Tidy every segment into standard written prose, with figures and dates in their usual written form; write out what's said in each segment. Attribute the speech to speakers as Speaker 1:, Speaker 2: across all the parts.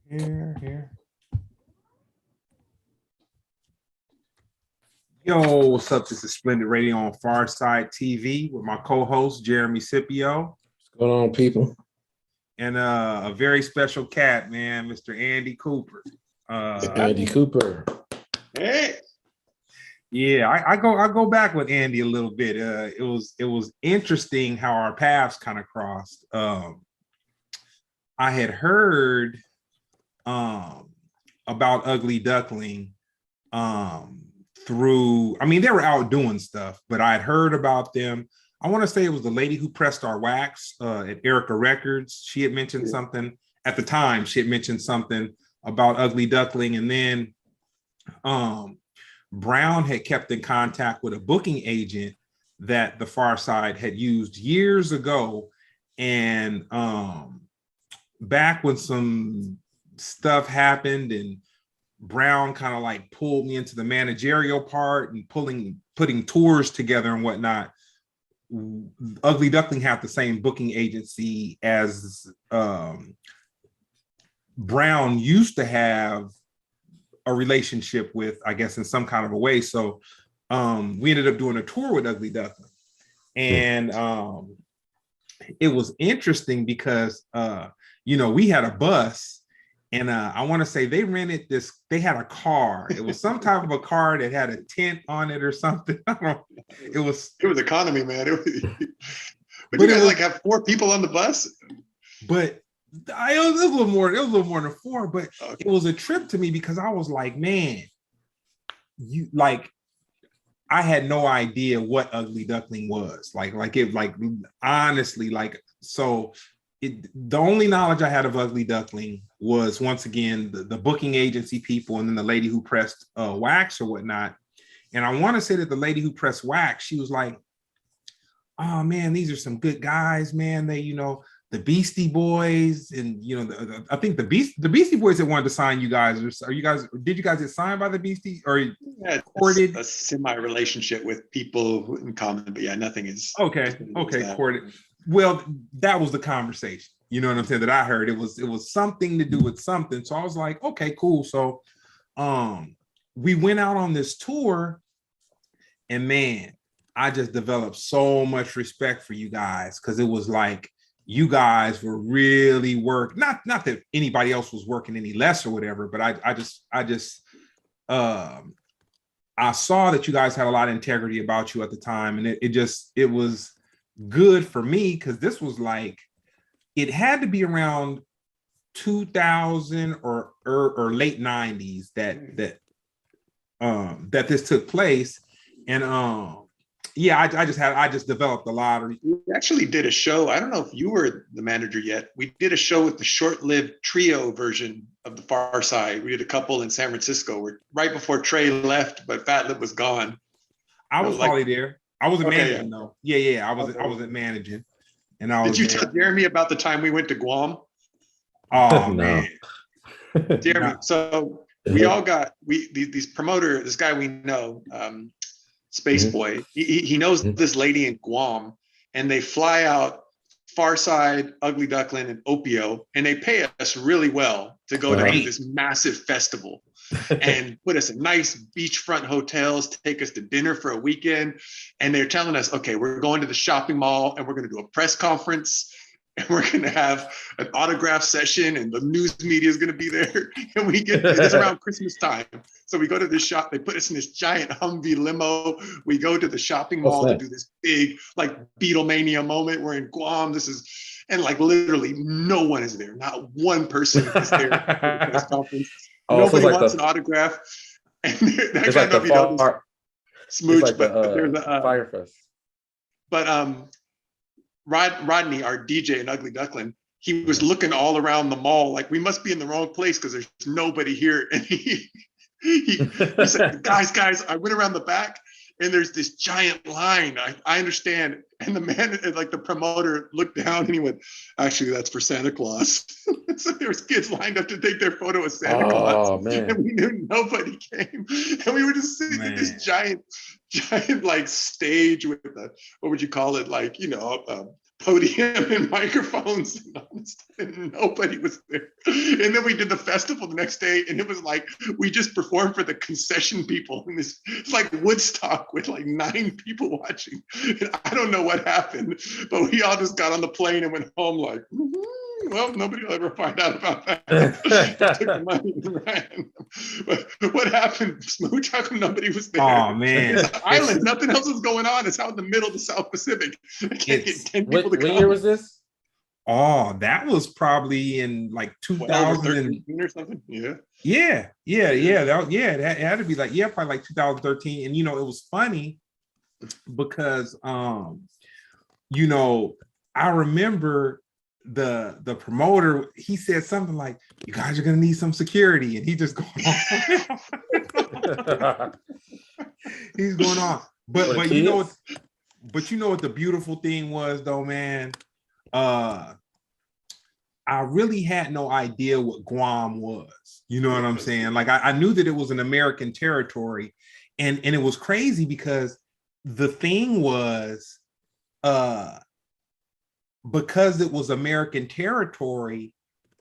Speaker 1: Here. Yo, what's up? This is Splendid Radio on Farside TV with my co-host Jeremy Scipio.
Speaker 2: What's going on, people?
Speaker 1: And a very special cat, man, Mr. Andy Cooper.
Speaker 2: Andy Cooper.
Speaker 3: Hey.
Speaker 1: Yeah, I go back with Andy a little bit. It was interesting how our paths kind of crossed. I had heard about Ugly Duckling through, I mean, they were out doing stuff, but I'd heard about them. I want to say it was the lady who pressed our wax at Erica Records. She had mentioned something at the time. She had mentioned something about Ugly Duckling, and then Brown had kept in contact with a booking agent that the Pharcyde had used years ago, and back when some stuff happened and Brown kind of like pulled me into the managerial part and putting tours together and whatnot. Ugly Duckling had the same booking agency as Brown used to have a relationship with, I guess, in some kind of a way. So we ended up doing a tour with Ugly Duckling, and it was interesting because we had a bus. And I want to say they rented this, they had a car. It was some type of a car that had a tent on it or something. It was
Speaker 3: economy, man. But you guys like have 4 people on the bus?
Speaker 1: But it was a little more than 4, but okay. It was a trip to me because I was like, man, I had no idea what Ugly Duckling was. Honestly, the only knowledge I had of Ugly Duckling was, once again, the booking agency people and then the lady who pressed wax or whatnot. And I want to say that the lady who pressed wax, she was like, oh man, these are some good guys, man. They, the Beastie Boys, and I think the Beastie Boys that wanted to sign you guys. Did you guys get signed by the Beastie or courted?
Speaker 3: A semi-relationship with people in common, but yeah, nothing is
Speaker 1: okay, courted. Well, that was the conversation. You know what I'm saying? That I heard. It was something to do with something. So I was like, okay, cool. So we went out on this tour, and man, I just developed so much respect for you guys, because it was like you guys were really not that anybody else was working any less or whatever, but I saw that you guys had a lot of integrity about you at the time, and it was good for me, because this was like, it had to be around 2000 or late 90s that this took place. And I just developed a lot of.
Speaker 3: We actually did a show. I don't know if you were the manager yet. We did a show with the short-lived trio version of the Pharcyde. We did a couple in San Francisco right before Trey left, but Fat Lip was gone.
Speaker 1: I was probably there. I wasn't managing though. Yeah. I wasn't managing. And
Speaker 3: did you tell Jeremy about the time we went to Guam?
Speaker 1: Oh man,
Speaker 3: Jeremy. So we all got these promoter. This guy we know, Space Boy. He knows this lady in Guam, and they fly out Pharcyde, Ugly Duckling, and Opio, and they pay us really well to go to this massive festival. And put us in nice beachfront hotels, take us to dinner for a weekend. And they're telling us, okay, we're going to the shopping mall and we're going to do a press conference and we're going to have an autograph session and the news media is going to be there. And we get this around Christmas time. So we go to the shop, they put us in this giant Humvee limo. We go to the shopping mall to do this big like Beatlemania moment. We're in Guam. And like literally no one is there. Not one person is there at the press conference. Nobody wants an autograph. And that kind of smooch,
Speaker 2: like
Speaker 3: but there's a
Speaker 2: Firefest.
Speaker 3: But Rodney, our DJ in Ugly Duckling, he was looking all around the mall like we must be in the wrong place because there's nobody here. And he said, guys, I went around the back and there's this giant line. I understand. And the man, like the promoter, looked down and he went, actually, that's for Santa Claus. So there was kids lined up to take their photo with Santa Claus.
Speaker 2: Man.
Speaker 3: And we knew nobody came. And we were just sitting in this giant like stage with what would you call it? Like, podium and microphones and nobody was there. And then we did the festival the next day, and it was like we just performed for the concession people, and it's like Woodstock with like 9 people watching. And I don't know what happened, but we all just got on the plane and went home like, well, nobody will ever find out about that. Took the money and ran. But what happened, Smooch? How come nobody was there?
Speaker 1: Oh man,
Speaker 3: It's an island. Nothing else was going on. It's out in the middle of the South Pacific. I can't get 10 people to come.
Speaker 2: What year was this?
Speaker 1: Oh, that was probably in like 2013
Speaker 3: or something. Yeah.
Speaker 1: It had to be like, probably like 2013. And it was funny because I remember the promoter, he said something like, you guys are gonna need some security, and he just going on. He's going on. But what the beautiful thing was though, man, I really had no idea what Guam was. You know what I'm saying? Like I knew that it was an American territory, and it was crazy because the thing was, because it was American territory,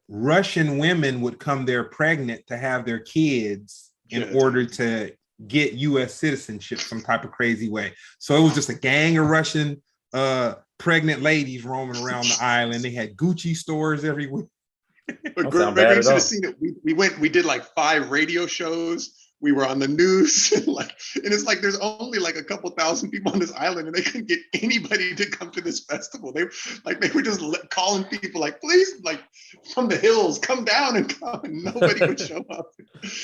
Speaker 1: Russian women would come there pregnant to have their kids in order to get U.S. citizenship some type of crazy way. So it was just a gang of Russian pregnant ladies roaming around the island. They had Gucci stores everywhere.
Speaker 3: But Greg should have seen it. We did like 5 radio shows. We were on the news, and it's like there's only like a couple thousand people on this island, and they couldn't get anybody to come to this festival. They were just calling people like, please, like from the hills, come down and come, and nobody would show up.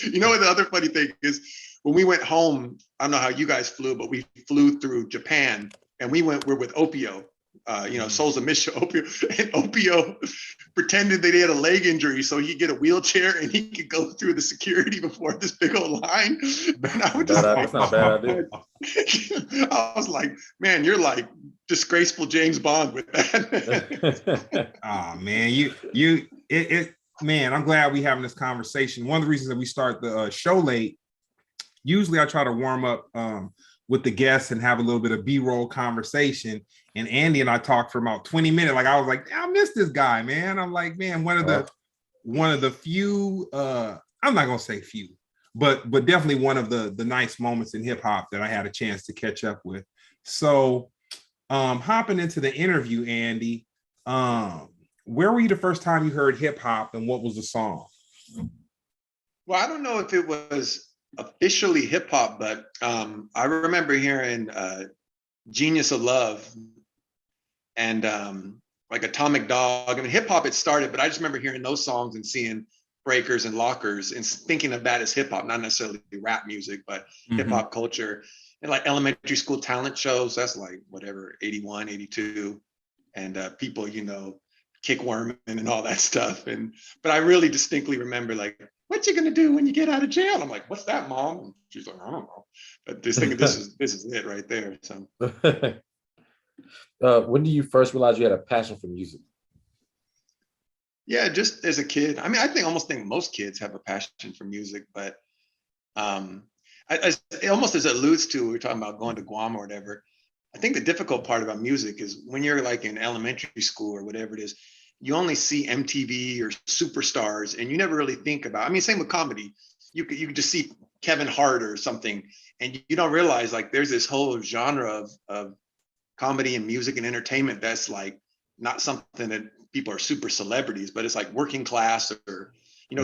Speaker 3: You know what the other funny thing is? When we went home, I don't know how you guys flew, but we flew through Japan, and we're with Opio. Souls of Misha Opio, and Opio pretended that he had a leg injury so he could get a wheelchair and he could go through the security before this big old line. And I was just
Speaker 2: that's not a bad idea.
Speaker 3: I was like, man, you're like disgraceful James Bond with that.
Speaker 1: Oh man, man, I'm glad we're having this conversation. One of the reasons that we start the show late, usually I try to warm up with the guests and have a little bit of B-roll conversation. And Andy and I talked for about 20 minutes. Like I was like, I miss this guy, man. I'm like, man, one of the few, I'm not gonna say few, but definitely one of the nice moments in hip hop that I had a chance to catch up with. So hopping into the interview, Andy, where were you the first time you heard hip hop, and what was the song?
Speaker 3: Well, I don't know if it was officially hip hop, but I remember hearing Genius of Love and like Atomic Dog. I mean, hip hop had started, but I just remember hearing those songs and seeing Breakers and Lockers and thinking of that as hip hop, not necessarily rap music, but hip hop culture. And like elementary school talent shows, that's like whatever, 81, 82. And people, kickworming and all that stuff. But I really distinctly remember like, what you gonna do when you get out of jail? I'm like, what's that, Mom? And she's like, I don't know. But just thinking this is it right there. So
Speaker 2: when did you first realize you had a passion for music?
Speaker 3: Yeah, just as a kid. I mean, I almost think most kids have a passion for music, but almost as it alludes to, we were talking about going to Guam or whatever. I think the difficult part about music is when you're like in elementary school or whatever it is, you only see MTV or superstars, and you never really think about, I mean, same with comedy. You could just see Kevin Hart or something, and you don't realize like there's this whole genre of comedy and music and entertainment that's like not something that people are super celebrities, but it's like working class or,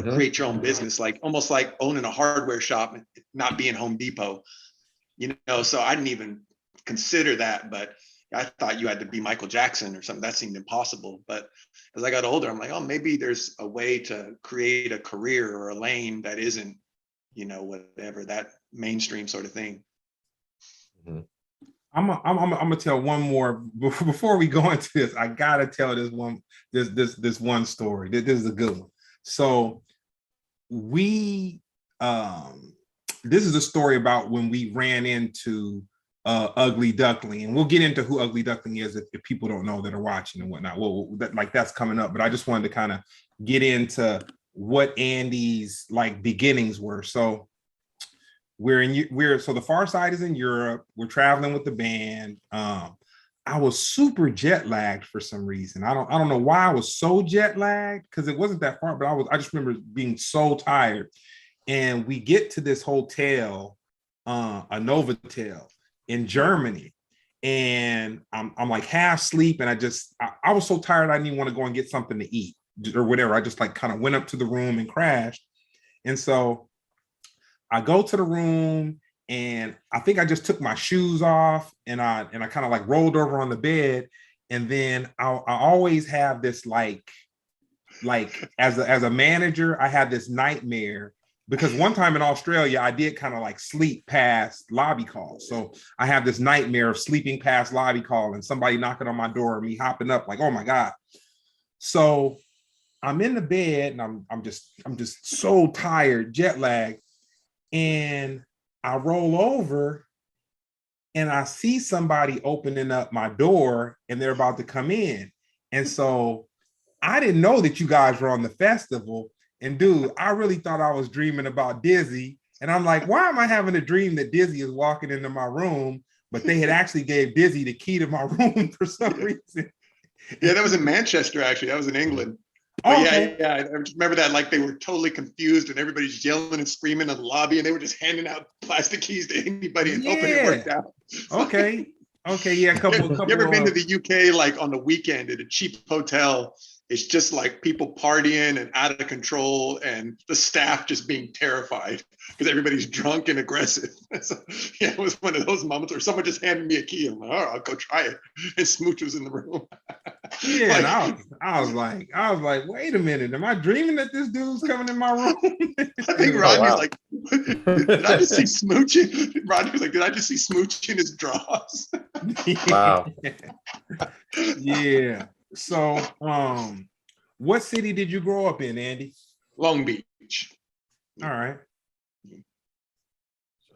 Speaker 3: create your own business, like almost like owning a hardware shop and not being Home Depot, so I didn't even consider that, but I thought you had to be Michael Jackson or something. That seemed impossible. But as I got older, I'm like, oh, maybe there's a way to create a career or a lane that isn't, whatever, that mainstream sort of thing.
Speaker 1: I'm gonna tell one more before we go into this. I gotta tell this one story. This is a good one. So we this is a story about when we ran into Ugly Duckling, and we'll get into who Ugly Duckling is if people don't know that are watching and whatnot. Well, that's coming up, but I just wanted to kind of get what Andy's like beginnings were. So so the Far Side is in Europe. We're traveling with the band. I was super jet lagged for some reason. I don't know why I was so jet lagged because it wasn't that far, but I just remember being so tired. And we get to this hotel, a Novotel in Germany, and I'm like half asleep, and I was so tired I didn't even want to go and get something to eat or whatever. I just like kind of went up to the room and crashed. And so I go to the room, and I think I just took my shoes off, and I kind of like rolled over on the bed. And then I always have this like as a manager, I had this nightmare because one time in Australia, I did kind of like sleep past lobby calls. So I have this nightmare of sleeping past lobby call and somebody knocking on my door and me hopping up like, oh my God. So I'm in the bed and I'm just so tired, jet lag. And I roll over and I see somebody opening up my door and they're about to come in. And so I didn't know that you guys were on the festival. And dude, I really thought I was dreaming about Dizzy. And I'm like, why am I having a dream that Dizzy is walking into my room? But they had actually gave Dizzy the key to my room for some reason.
Speaker 3: Yeah, that was in Manchester, actually. That was in England.
Speaker 1: Oh,
Speaker 3: But
Speaker 1: okay.
Speaker 3: yeah, I just remember that like they were totally confused and everybody's yelling and screaming in the lobby and they were just handing out plastic keys to anybody and hoping it worked out.
Speaker 1: Okay. Okay. Yeah.
Speaker 3: You ever been to the UK like on the weekend at a cheap hotel? It's just like people partying and out of control and the staff just being terrified because everybody's drunk and aggressive. So, yeah, it was one of those moments where someone just handed me a key. I'm like, all right, I'll go try it. And Smooch was in the room.
Speaker 1: Yeah,
Speaker 3: like,
Speaker 1: and I was like, wait a minute, am I dreaming that this dude's coming in my room?
Speaker 3: I think Rodney's like, did I just see Smooch? Rodney was like, did I just see Smooch in his drawers?
Speaker 2: Wow.
Speaker 1: Yeah. So, what city did you grow up in, Andy?
Speaker 3: Long Beach.
Speaker 1: All right.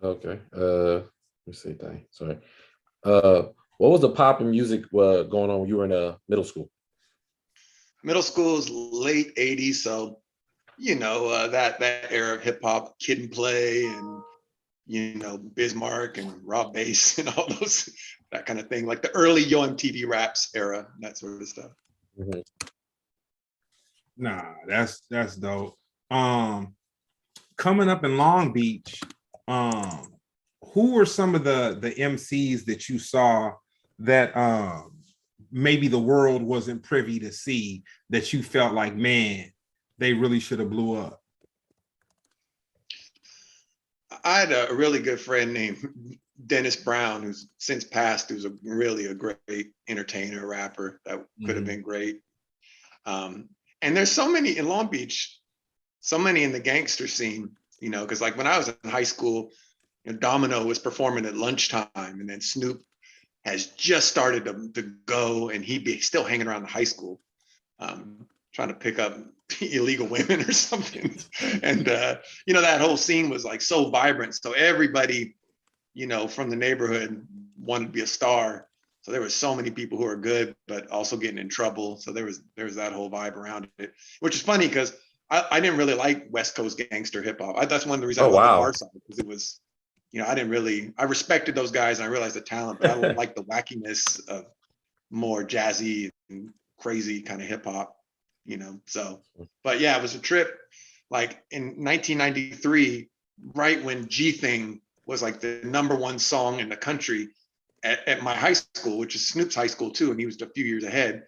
Speaker 2: Okay. Let me see. Thing. Sorry. What was the pop and music going on when you were in middle school?
Speaker 3: Middle school is late 80s, so you know that era of hip hop, Kid and Play, and you know Bismarck and Rob Bass and all those that kind of thing, like the early Yo MTV Raps era, that sort of stuff.
Speaker 2: Mm-hmm.
Speaker 1: Nah, that's dope. Coming up in Long Beach, who were some of the MCs that you saw that maybe the world wasn't privy to see that you felt like, man, they really should have blew up?
Speaker 3: I had a really good friend named Dennis Brown, who's since passed, who's really a great entertainer, rapper that could have been great. And there's so many in Long Beach, so many in the gangster scene, you know, because like when I was in high school, you know, Domino was performing at lunchtime, and then Snoop has just started to go, and he'd be still hanging around the high school, trying to pick up illegal women or something. And, you know, that whole scene was like so vibrant. So everybody, you know, from the neighborhood wanted to be a star. So there were so many people who are good, but also getting in trouble. So there was that whole vibe around it, which is funny because I didn't really like West Coast gangster hip hop. That's one of the reasons I love the Pharcyde, because it was, you know, I respected those guys and I realized the talent, but I don't like the wackiness of more jazzy and crazy kind of hip hop, you know. So, but yeah, it was a trip. Like in 1993, right when G Thing was like the #1 song in the country at my high school, which is Snoop's high school too, and he was a few years ahead.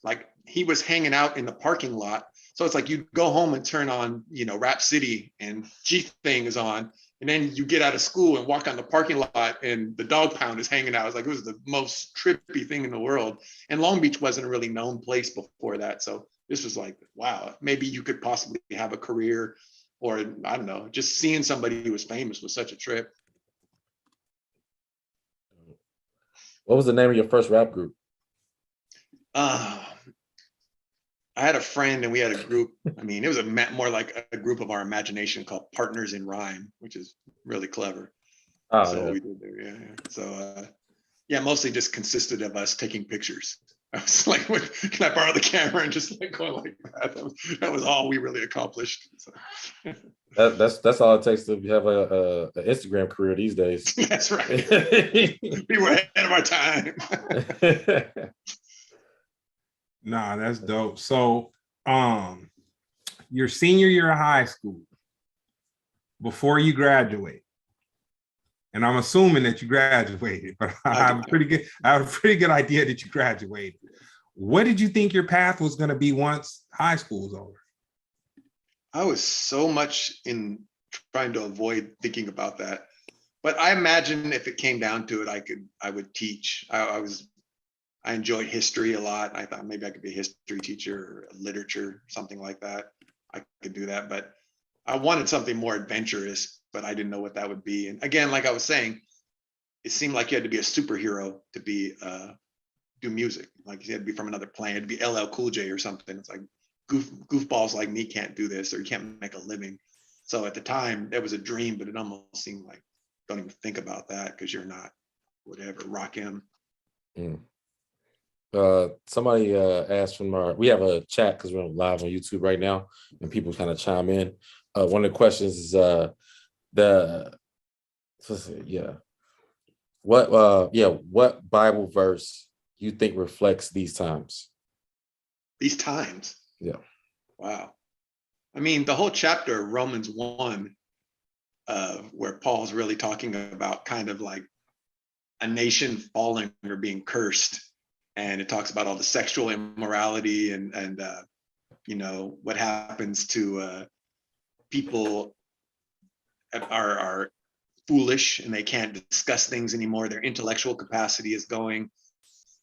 Speaker 3: Like he was hanging out in the parking lot. So it's like you go home and turn on, you know, Rap City and G Thing is on. And then you get out of school and walk on the parking lot and the Dog Pound is hanging out. It's like, it was the most trippy thing in the world. And Long Beach wasn't a really known place before that. So this was like, wow, maybe you could possibly have a career, or I don't know, just seeing somebody who was famous was such a trip.
Speaker 2: What was the name of your first rap group?
Speaker 3: I had a friend and we had a group. I mean, it was more like a group of our imagination called Partners in Rhyme, which is really clever.
Speaker 2: Oh,
Speaker 3: so
Speaker 2: yeah.
Speaker 3: we did there, yeah. So yeah, mostly just consisted of us taking pictures. I was like, can I borrow the camera? And just like going like that. That was all we really accomplished. So.
Speaker 2: That's all it takes to have a Instagram career these days.
Speaker 3: That's right. We were ahead of our time.
Speaker 1: Nah, that's dope. So, your senior year of high school, before you graduate, and I'm assuming that you graduated, but I have a pretty good idea that you graduated. What did you think your path was going to be once high school was over?
Speaker 3: I was so much in trying to avoid thinking about that, but I imagine if it came down to it, I would teach. I enjoyed history a lot. I thought maybe I could be a history teacher or literature, something like that. I could do that, but I wanted something more adventurous, but I didn't know what that would be. And again, like I was saying, it seemed like you had to be a superhero to be do music. Like you had to be from another planet, to be LL Cool J or something. It's like goofballs like me can't do this, or you can't make a living. So at the time, that was a dream, but it almost seemed like, don't even think about that because you're not whatever, rock him.
Speaker 2: Somebody asked from we have a chat because we're live on YouTube right now, and people kind of chime in. One of the questions is what Bible verse you think reflects these times?
Speaker 3: These times?
Speaker 2: Yeah.
Speaker 3: Wow. I mean, the whole chapter of Romans 1, where Paul's really talking about kind of like a nation falling or being cursed. And it talks about all the sexual immorality and you know, what happens to people that are foolish and they can't discuss things anymore. Their intellectual capacity is going.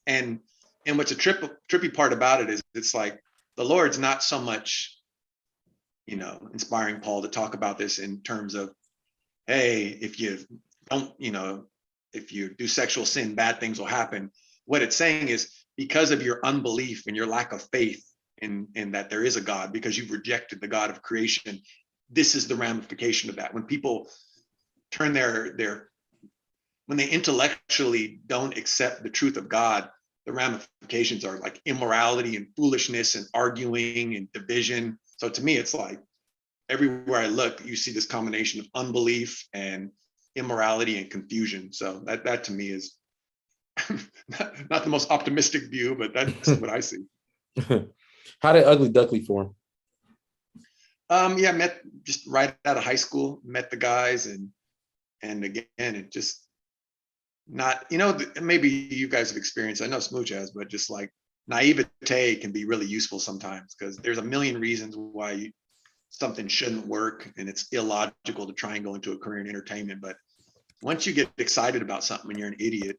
Speaker 3: And what's a trippy part about it is it's like the Lord's not so much, you know, inspiring Paul to talk about this in terms of, hey, if you don't, you know, if you do sexual sin, bad things will happen. What it's saying is because of your unbelief and your lack of faith in that there is a God, because you've rejected the God of creation, this is the ramification of that. When people turn when they intellectually don't accept the truth of God, the ramifications are like immorality and foolishness and arguing and division. So to me, it's like everywhere I look, you see this combination of unbelief and immorality and confusion. So that to me is not the most optimistic view, but that's what I see.
Speaker 2: How did Ugly Duckling form?
Speaker 3: Yeah, met just right out of high school, met the guys, and again, it just not, you know, maybe you guys have experienced, I know Smooch has, but just like naivete can be really useful sometimes because there's a million reasons why something shouldn't work, and it's illogical to try and go into a career in entertainment. But once you get excited about something and you're an idiot,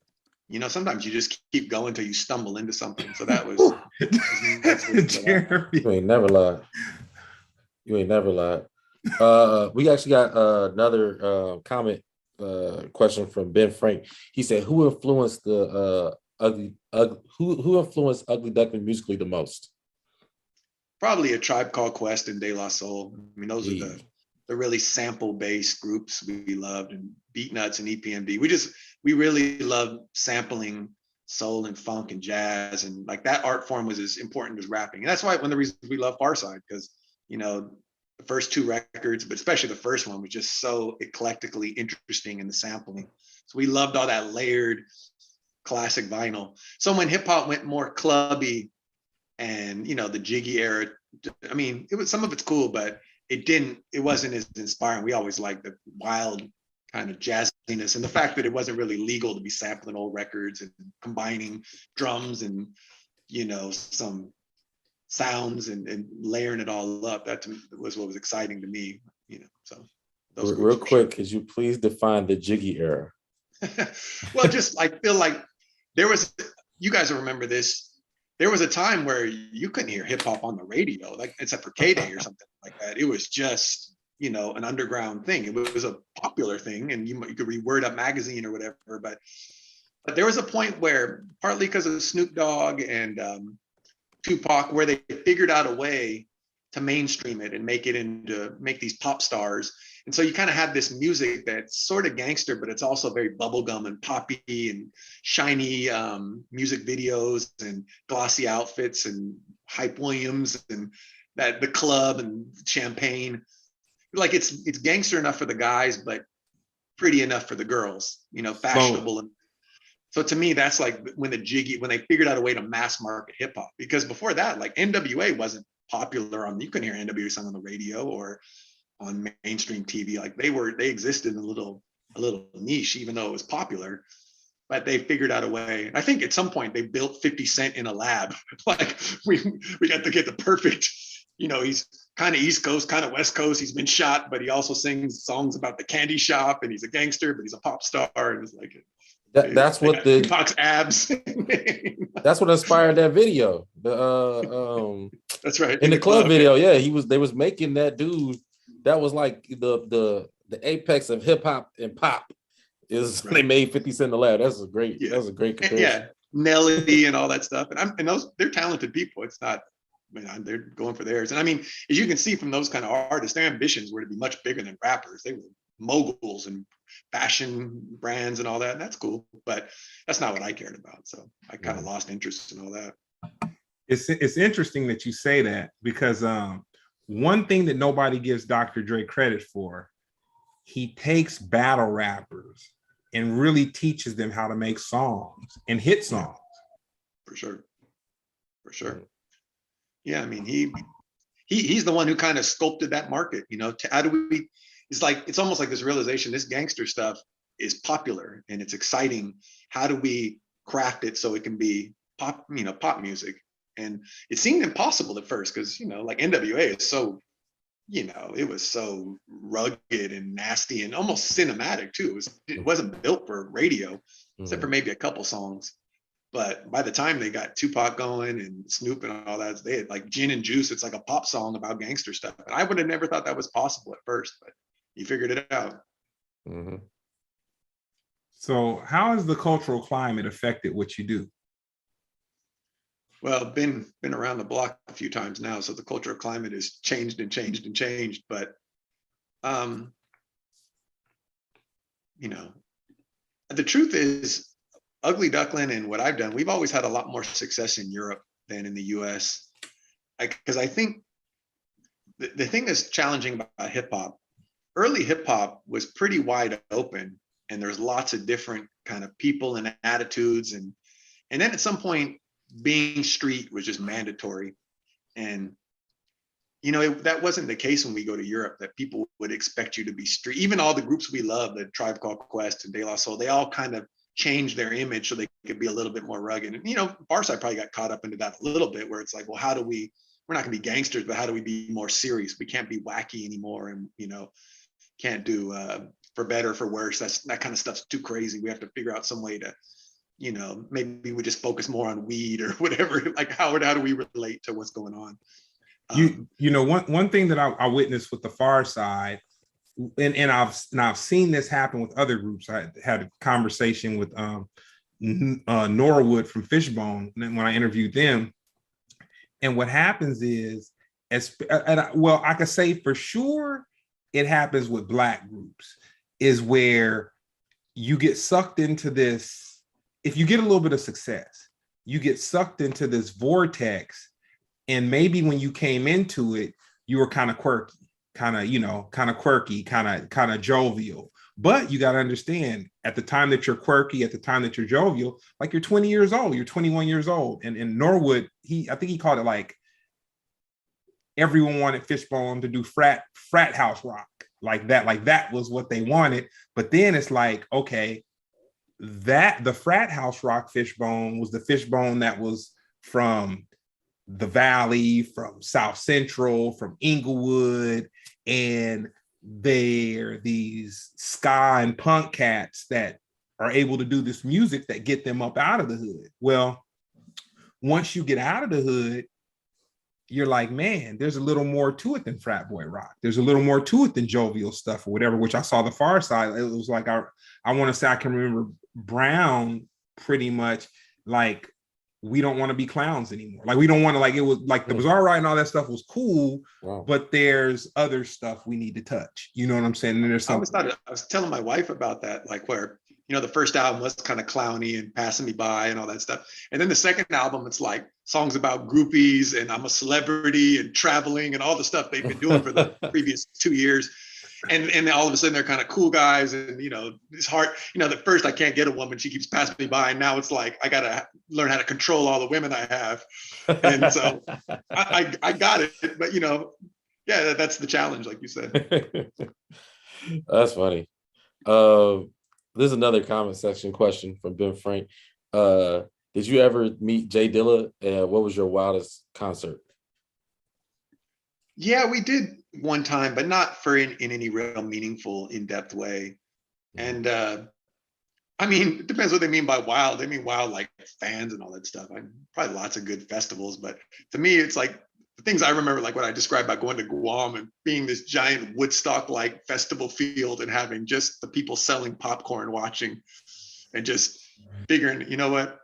Speaker 3: you know, sometimes you just keep going until you stumble into something. So that was
Speaker 2: You ain't never lied. You ain't never lied. We actually got another comment question from Ben Frank. He said, "Who influenced the who influenced Ugly Duckling musically the most?"
Speaker 3: Probably A Tribe Called Quest and De La Soul. I mean, those are the really sample-based groups we loved, and Beatnuts and EPMD. We really loved sampling soul and funk and jazz, and like that art form was as important as rapping. And that's why one of the reasons we love Pharcyde, because, you know, the first two records, but especially the first one, was just so eclectically interesting in the sampling. So we loved all that layered classic vinyl. So when hip hop went more clubby and, you know, the jiggy era, I mean, it was, some of it's cool, but it wasn't as inspiring. We always liked the wild kind of jazziness, and the fact that it wasn't really legal to be sampling old records and combining drums and, you know, some sounds and layering it all up. That was what was exciting to me, you know. So
Speaker 2: real quick, could you please define the jiggy era?
Speaker 3: Well, just I feel like there was, you guys will remember this, there was a time where you couldn't hear hip hop on the radio, like except for K-Day or something like that. It was just, you know, an underground thing. It was a popular thing, and you could read Word Up magazine or whatever. But there was a point where, partly because of Snoop Dogg and Tupac, where they figured out a way mainstream it and make these pop stars. And so you kind of have this music that's sort of gangster, but it's also very bubblegum and poppy and shiny music videos and glossy outfits and Hype Williams and that the club and champagne. Like it's gangster enough for the guys, but pretty enough for the girls, you know, fashionable. And so to me, that's like when they figured out a way to mass market hip hop, because before that, like NWA wasn't popular you couldn't hear NWA song on the radio or on mainstream TV. Like they existed in a little niche, even though it was popular, but they figured out a way. And I think at some point they built 50 Cent in a lab. Like we got to get the perfect, you know, he's kind of East Coast, kind of West Coast. He's been shot, but he also sings songs about the candy shop, and he's a gangster, but he's a pop star. And it's like,
Speaker 2: that's what the
Speaker 3: Tupac's abs.
Speaker 2: That's what inspired that video.
Speaker 3: That's right.
Speaker 2: In the club video, yeah, they was making that dude that was like the apex of hip hop and pop. Is right. They made 50 Cent in the lab. That's a great comparison.
Speaker 3: Yeah, Nelly and all that stuff. And they're talented people. It's not, they're going for theirs. And I mean, as you can see from those kind of artists, their ambitions were to be much bigger than rappers. They were moguls and fashion brands and all that. And that's cool, but that's not what I cared about. So I kind of lost interest in all that.
Speaker 1: It's interesting that you say that, because one thing that nobody gives Dr. Dre credit for, he takes battle rappers and really teaches them how to make songs and hit songs.
Speaker 3: For sure. Yeah, I mean, he's the one who kind of sculpted that market, you know. It's almost like this realization, this gangster stuff is popular and it's exciting. How do we craft it so it can be pop music? And it seemed impossible at first, because, you know, like NWA is so, you know, it was so rugged and nasty and almost cinematic too. It wasn't built for radio, except for maybe a couple songs. But by the time they got Tupac going and Snoop and all that, they had like Gin and Juice. It's like a pop song about gangster stuff. And I would have never thought that was possible at first, but you figured it out.
Speaker 2: Mm-hmm.
Speaker 1: So how has the cultural climate affected what you do?
Speaker 3: Well, been around the block a few times now, so the cultural climate has changed and changed and changed. But, you know, the truth is, Ugly Duckling and what I've done, we've always had a lot more success in Europe than in the US. Because I think the thing that's challenging about hip hop, early hip hop was pretty wide open, and there's lots of different kind of people and attitudes. And then at some point, being street was just mandatory. And, you know, that wasn't the case when we go to Europe, that people would expect you to be street. Even all the groups we love, the Tribe Called Quest and De La Soul, they all kind of changed their image so they could be a little bit more rugged. And, you know, Pharcyde probably got caught up into that a little bit, where it's like, well, we're not gonna be gangsters, but how do we be more serious? We can't be wacky anymore. And, you know, can't do for better or for worse. That kind of stuff's too crazy. We have to figure out some way to, you know, maybe we just focus more on weed or whatever. Like how do we relate to what's going on?
Speaker 1: You know, one thing that I witnessed with the Pharcyde, and I've seen this happen with other groups. I had a conversation with Norwood from Fishbone when I interviewed them. And what happens is, I could say for sure it happens with Black groups, is where you get sucked into this. If you get a little bit of success, you get sucked into this vortex. And maybe when you came into it, you were kind of quirky, kind of jovial. But you got to understand, at the time that you're quirky, at the time that you're jovial, like you're 20 years old, you're 21 years old. And Norwood, I think he called it like, everyone wanted Fishbone to do frat house rock like that. Like that was what they wanted. But then it's like, okay, that the frat house rock Fishbone was the Fishbone that was from the Valley, from South Central, from Inglewood, and they're these ska and punk cats that are able to do this music that get them up out of the hood. Well, once you get out of the hood, you're like, man, there's a little more to it than frat boy rock. There's a little more to it than jovial stuff or whatever, which I saw the Pharcyde. It was like, I want to say I can remember Brown pretty much like we don't want to be clowns anymore. Like we don't want to, like, it was like the Bizarre Ride and all that stuff was cool, but there's other stuff we need to touch. You know what I'm saying? And there's something.
Speaker 3: I was telling my wife about that, like where, you know, the first album was kind of clowny and passing me by and all that stuff. And then the second album, it's like songs about groupies and I'm a celebrity and traveling and all the stuff they've been doing for the previous 2 years. And all of a sudden they're kind of cool guys, and you know, it's hard. You know, at first I can't get a woman; she keeps passing me by, and now it's like I gotta learn how to control all the women I have. And so I got it, but you know, yeah, that's the challenge, like you said.
Speaker 2: That's funny. There's another comment section question from Ben Frank. Did you ever meet Jay Dilla? What was your wildest concert?
Speaker 3: Yeah, we did one time, but not for in any real meaningful, in-depth way. And I mean, it depends what they mean by wild. They mean wild like fans and all that stuff. Probably lots of good festivals, but to me, it's like the things I remember, like what I described about going to Guam and being this giant Woodstock-like festival field and having just the people selling popcorn watching and just figuring, you know what,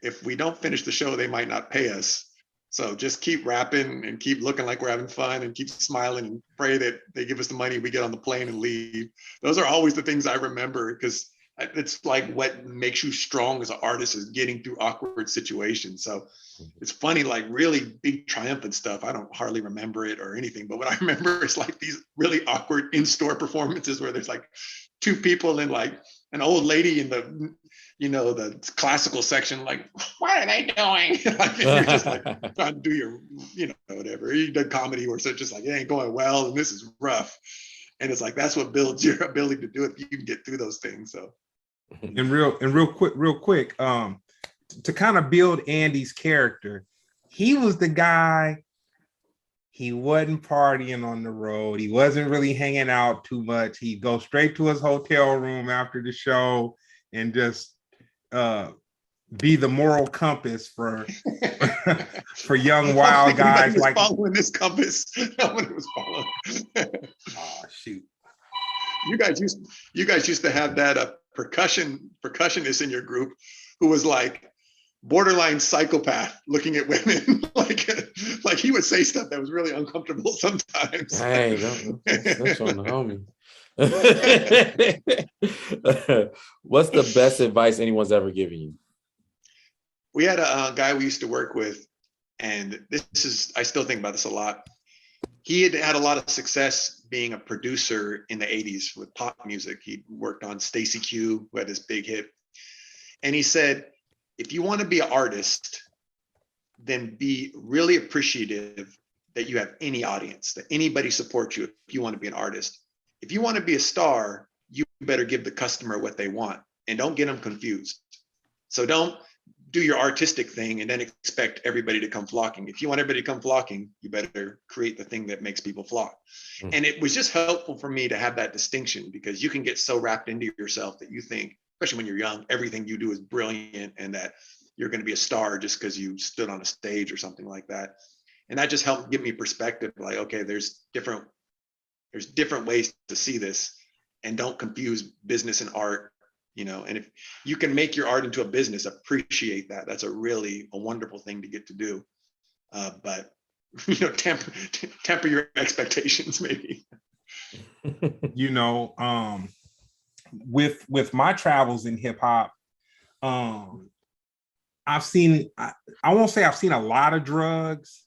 Speaker 3: if we don't finish the show, they might not pay us. So just keep rapping and keep looking like we're having fun and keep smiling and pray that they give us the money, we get on the plane and leave. Those are always the things I remember, because it's like what makes you strong as an artist is getting through awkward situations. So it's funny, like really big triumphant stuff, I don't hardly remember it or anything, but what I remember is like these really awkward in-store performances where there's like two people and like an old lady in the, you know, the classical section, like, what are they doing? Like, you're just like trying to do your, you know, whatever. You did comedy where it's just like, it ain't going well and this is rough. And it's like, that's what builds your ability to do it. You can get through those things. So.
Speaker 1: And real quick, to kind of build Andy's character, he was the guy, he wasn't partying on the road. He wasn't really hanging out too much. He'd go straight to his hotel room after the show and just be the moral compass for for young wild guys like
Speaker 3: following this compass. Nobody was following.
Speaker 1: Oh shoot!
Speaker 3: You guys used to have that percussionist in your group who was like borderline psychopath looking at women. like he would say stuff that was really uncomfortable sometimes.
Speaker 2: Hey, that's on the homie. What's the best advice anyone's ever given you?
Speaker 3: We had a guy we used to work with, and I still think about this a lot. He had a lot of success being a producer in the 80s with pop music. He worked on Stacy Q, who had this big hit. And he said, if you want to be an artist, then be really appreciative that you have any audience, that anybody supports you if you want to be an artist. If you want to be a star, you better give the customer what they want and don't get them confused. So don't do your artistic thing and then expect everybody to come flocking. If you want everybody to come flocking, you better create the thing that makes people flock. And it was just helpful for me to have that distinction, because you can get so wrapped into yourself that you think, especially when you're young, everything you do is brilliant and that you're going to be a star just because you stood on a stage or something like that. And that just helped give me perspective, like, okay, there's different ways to see this, and don't confuse business and art, you know. And if you can make your art into a business, appreciate that. That's a wonderful thing to get to do. But you know, temper your expectations, maybe.
Speaker 1: You know, with my travels in hip hop, I've seen, I won't say I've seen a lot of drugs,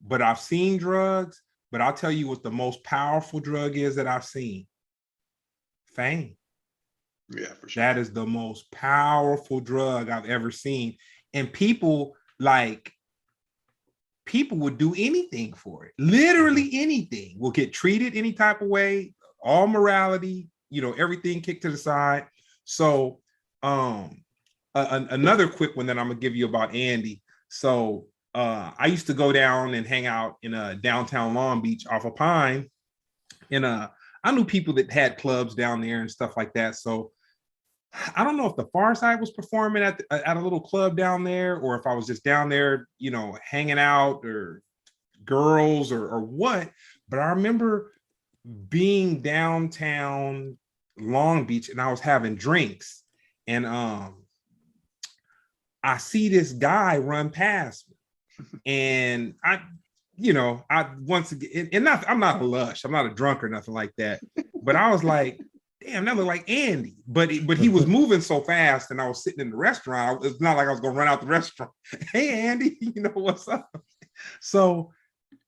Speaker 1: but I've seen drugs. But I'll tell you what the most powerful drug is that I've seen: fame.
Speaker 3: Yeah, for sure.
Speaker 1: That is the most powerful drug I've ever seen. And people would do anything for it. Literally anything. Will get treated any type of way, all morality, you know, everything kicked to the side. So another quick one that I'm gonna give you about Andy. So I used to go down and hang out in downtown Long Beach off of Pine. And I knew people that had clubs down there and stuff like that. So I don't know if the Pharcyde was performing at a little club down there, or if I was just down there, you know, hanging out, or girls or what. But I remember being downtown Long Beach and I was having drinks, and I I see this guy run past me, and I once again, and I'm not a lush, I'm not a drunk or nothing like that, but I was like, damn, that looked like Andy. But he was moving so fast, and I was sitting in the restaurant. It's not like I was gonna run out the restaurant. Hey, Andy, what's up? So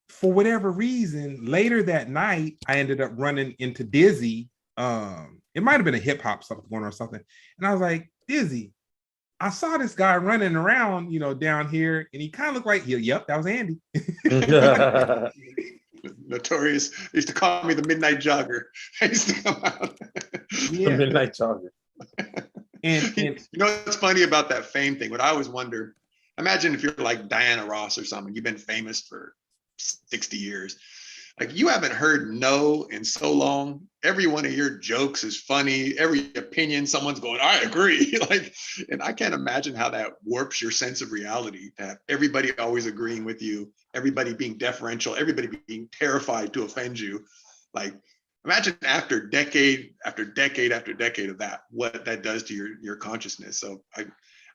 Speaker 1: for whatever reason, later that night, I ended up running into Dizzy. It might have been a hip hop something going or something, and I was like, Dizzy, I saw this guy running around, down here, and he kind of looked like, yep, that was Andy.
Speaker 3: Notorious. They used to call me the midnight jogger. I used to come out.
Speaker 2: Yeah. The midnight jogger.
Speaker 1: And
Speaker 3: you know what's funny about that fame thing? What I always wonder, imagine if you're like Diana Ross or something, you've been famous for 60 years. Like, you haven't heard no in so long. Every one of your jokes is funny. Every opinion, someone's going, I agree. Like, and I can't imagine how that warps your sense of reality, to have everybody always agreeing with you, everybody being deferential, everybody being terrified to offend you. Like, imagine after decade after decade after decade of that, what that does to your consciousness. So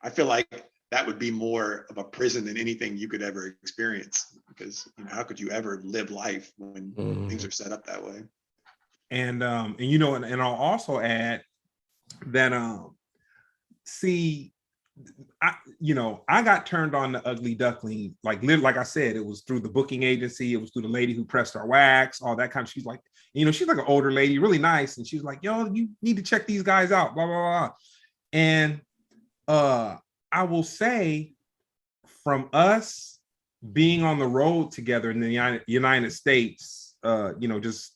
Speaker 3: I feel like that would be more of a prison than anything you could ever experience, because how could you ever live life when things are set up that way?
Speaker 1: And I'll also add that I got turned on to Ugly Duckling, like I said, it was through the booking agency, it was through the lady who pressed our wax, all that kind of. She's like, she's like an older lady, really nice, and she's like, yo, you need to check these guys out, blah blah blah. And I will say, from us being on the road together in the United States, just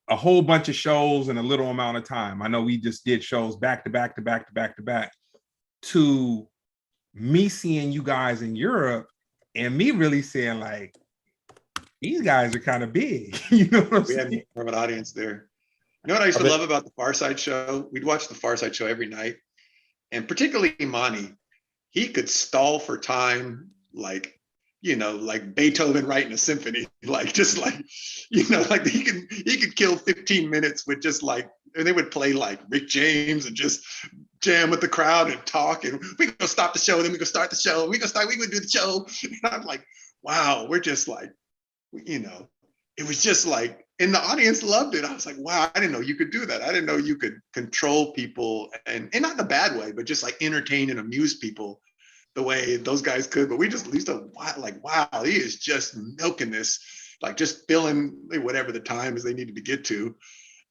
Speaker 1: a whole bunch of shows in a little amount of time. I know we just did shows back to back to back to back to back. To me seeing you guys in Europe and me really saying, like, these guys are kind of big. You know what I'm saying?
Speaker 3: We had more of an audience there. You know what I used to love about the Pharcyde show? We'd watch the Pharcyde show every night. And particularly Imani, he could stall for time, like Beethoven writing a symphony, like he could kill 15 minutes with just and they would play like Rick James and just jam with the crowd and talk, and we go stop the show, then we go start the show, we would do the show. And I'm like, wow, we're just like, it was just like, and the audience loved it. I was like, wow, I didn't know you could do that. I didn't know you could control people, and not in a bad way, but just like entertain and amuse people the way those guys could. But we just used to like, wow, he is just milking this, like just filling whatever the time is they needed to get to.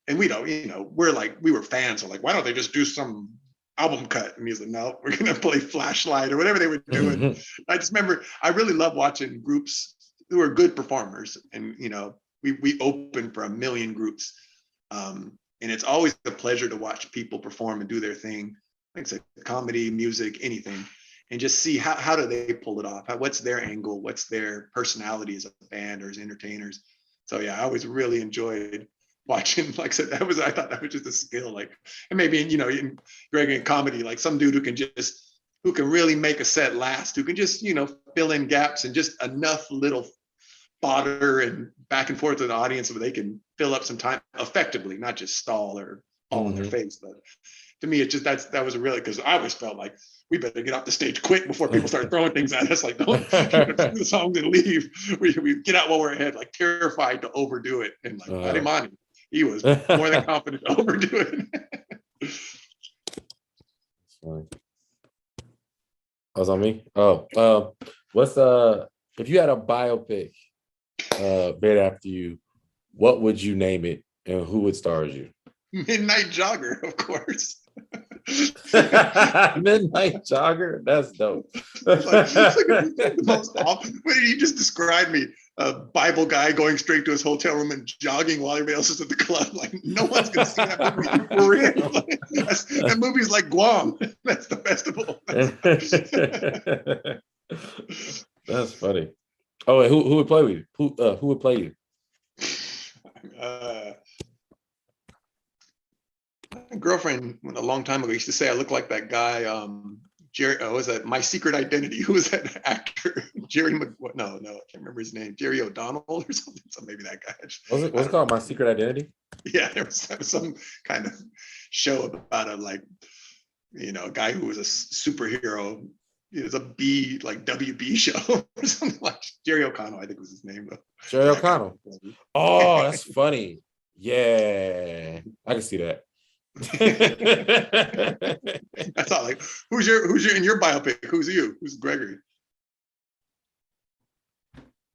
Speaker 3: And we don't, we were fans. So like, why don't they just do some album cut? And he's like, no, we're gonna play Flashlight or whatever they were doing. I just remember, I really love watching groups who are good performers, and we open for 1 million groups, and it's always a pleasure to watch people perform and do their thing, like I said, comedy, music, anything, and just see how do they pull it off, what's their angle, what's their personality as a band or as entertainers. So yeah, I always really enjoyed watching. Like I said, I thought that was just a skill, like, and maybe in Greg, in comedy, like some dude who can really make a set last, who can just fill in gaps and just enough little fodder and back and forth to the audience so they can fill up some time effectively, not just stall or fall in their face. But to me, it just that was really, because I always felt like we better get off the stage quick before people start throwing things at us. Like, don't do the songs and leave. We get out while we're ahead, like terrified to overdo it. And like Adimani, he was more than confident to overdo it.
Speaker 2: Was on me? What's if you had a biopic made after you, what would you name it, and who would star as you?
Speaker 3: Midnight Jogger, of course.
Speaker 2: Midnight Jogger, that's dope.
Speaker 3: The most awful. What did you just describe me? A Bible guy going straight to his hotel room and jogging while everybody else is at the club. Like, no one's gonna see that movie for real. That movie's like Guam. That's the festival.
Speaker 2: That's funny. Oh, wait, who would play with you? Who would play you?
Speaker 3: My girlfriend, a long time ago, used to say I look like that guy, Jerry. Was that My Secret Identity? Who was that actor? Jerry. No, I can't remember his name. Jerry O'Donnell or something. So maybe that guy.
Speaker 2: What's it called? My Secret Identity?
Speaker 3: Yeah, there was some kind of show about a guy who was a superhero it's a B, like WB show or something like Jerry O'Connell, I think was his name though.
Speaker 2: Jerry O'Connell. Oh, that's funny. Yeah, I can see that.
Speaker 3: That's all. Like, who's your in your biopic? Who's you? Who's Gregory?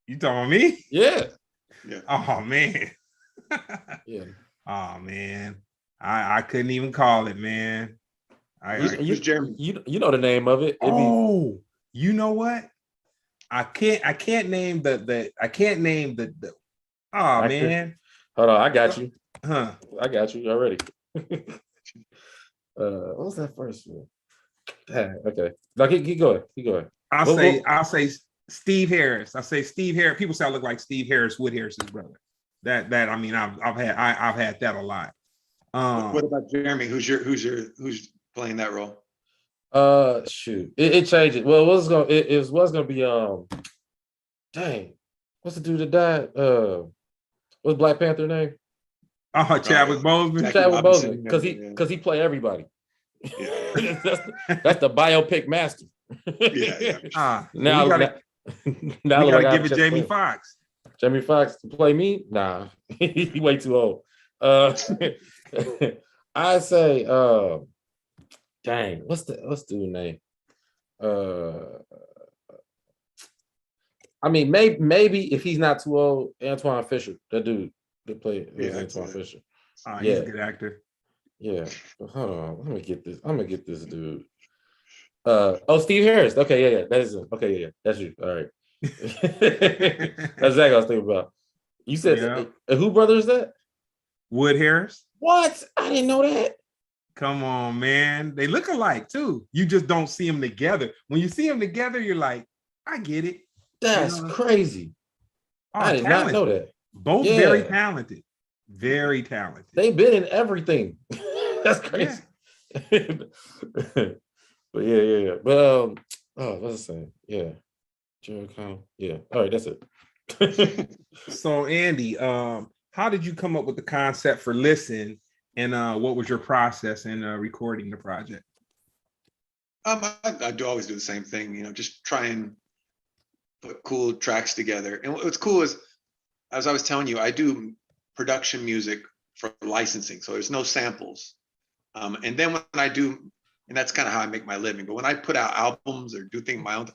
Speaker 1: You talking about me?
Speaker 2: Yeah.
Speaker 1: Oh man.
Speaker 2: Yeah.
Speaker 1: Oh man. I couldn't even call it, man.
Speaker 3: Who's Jeremy?
Speaker 2: You know the name of it.
Speaker 1: You know what? I can't name the oh
Speaker 2: actor.
Speaker 1: Man.
Speaker 2: Hold on, I got you.
Speaker 1: Huh.
Speaker 2: I got you already. What was that first one? Okay. No, keep going. Keep going.
Speaker 1: I'll say Steve Harris. I say Steve Harris. People say I look like Steve Harris, Wood Harris's brother. That I mean, I've had that a lot.
Speaker 3: What about Jeremy? Who's playing that role?
Speaker 2: Shoot, it changed. Well, it was gonna be dang, what's the dude that died? What's Black Panther name?
Speaker 1: Chadwick Boseman.
Speaker 2: Chadwick Boseman, because he play everybody.
Speaker 3: Yeah.
Speaker 2: that's the biopic master.
Speaker 1: Now we gotta give it Jamie Foxx.
Speaker 2: Jamie Foxx to play me? Nah, he way too old. I say, dang, what's the dude's name? I mean, maybe if he's not too old, Antoine Fisher, that dude that played Antoine Fisher.
Speaker 1: He's a good actor.
Speaker 2: Yeah. Hold on, let me get this. I'm gonna get this dude. Steve Harris. Okay, yeah, that is it. Okay, yeah, that's you. All right. That's exactly what I was thinking about. You said who brother is that?
Speaker 1: Wood Harris.
Speaker 2: What? I didn't know that.
Speaker 1: Come on, man. They look alike too. You just don't see them together. When you see them together, you're like, I get it.
Speaker 2: That's crazy. I did not know that.
Speaker 1: Both very talented. Very talented.
Speaker 2: They've been in everything. That's crazy. Yeah. But yeah. But what's I saying? Yeah. Jericho. Yeah. All right, that's it.
Speaker 1: So Andy, how did you come up with the concept for Listen, and what was your process in recording the project?
Speaker 3: I do always do the same thing, just try and put cool tracks together. And what's cool is, as I was telling you, I do production music for licensing, so there's no samples. And then when I do, and that's kind of how I make my living, but when I put out albums or do things my own,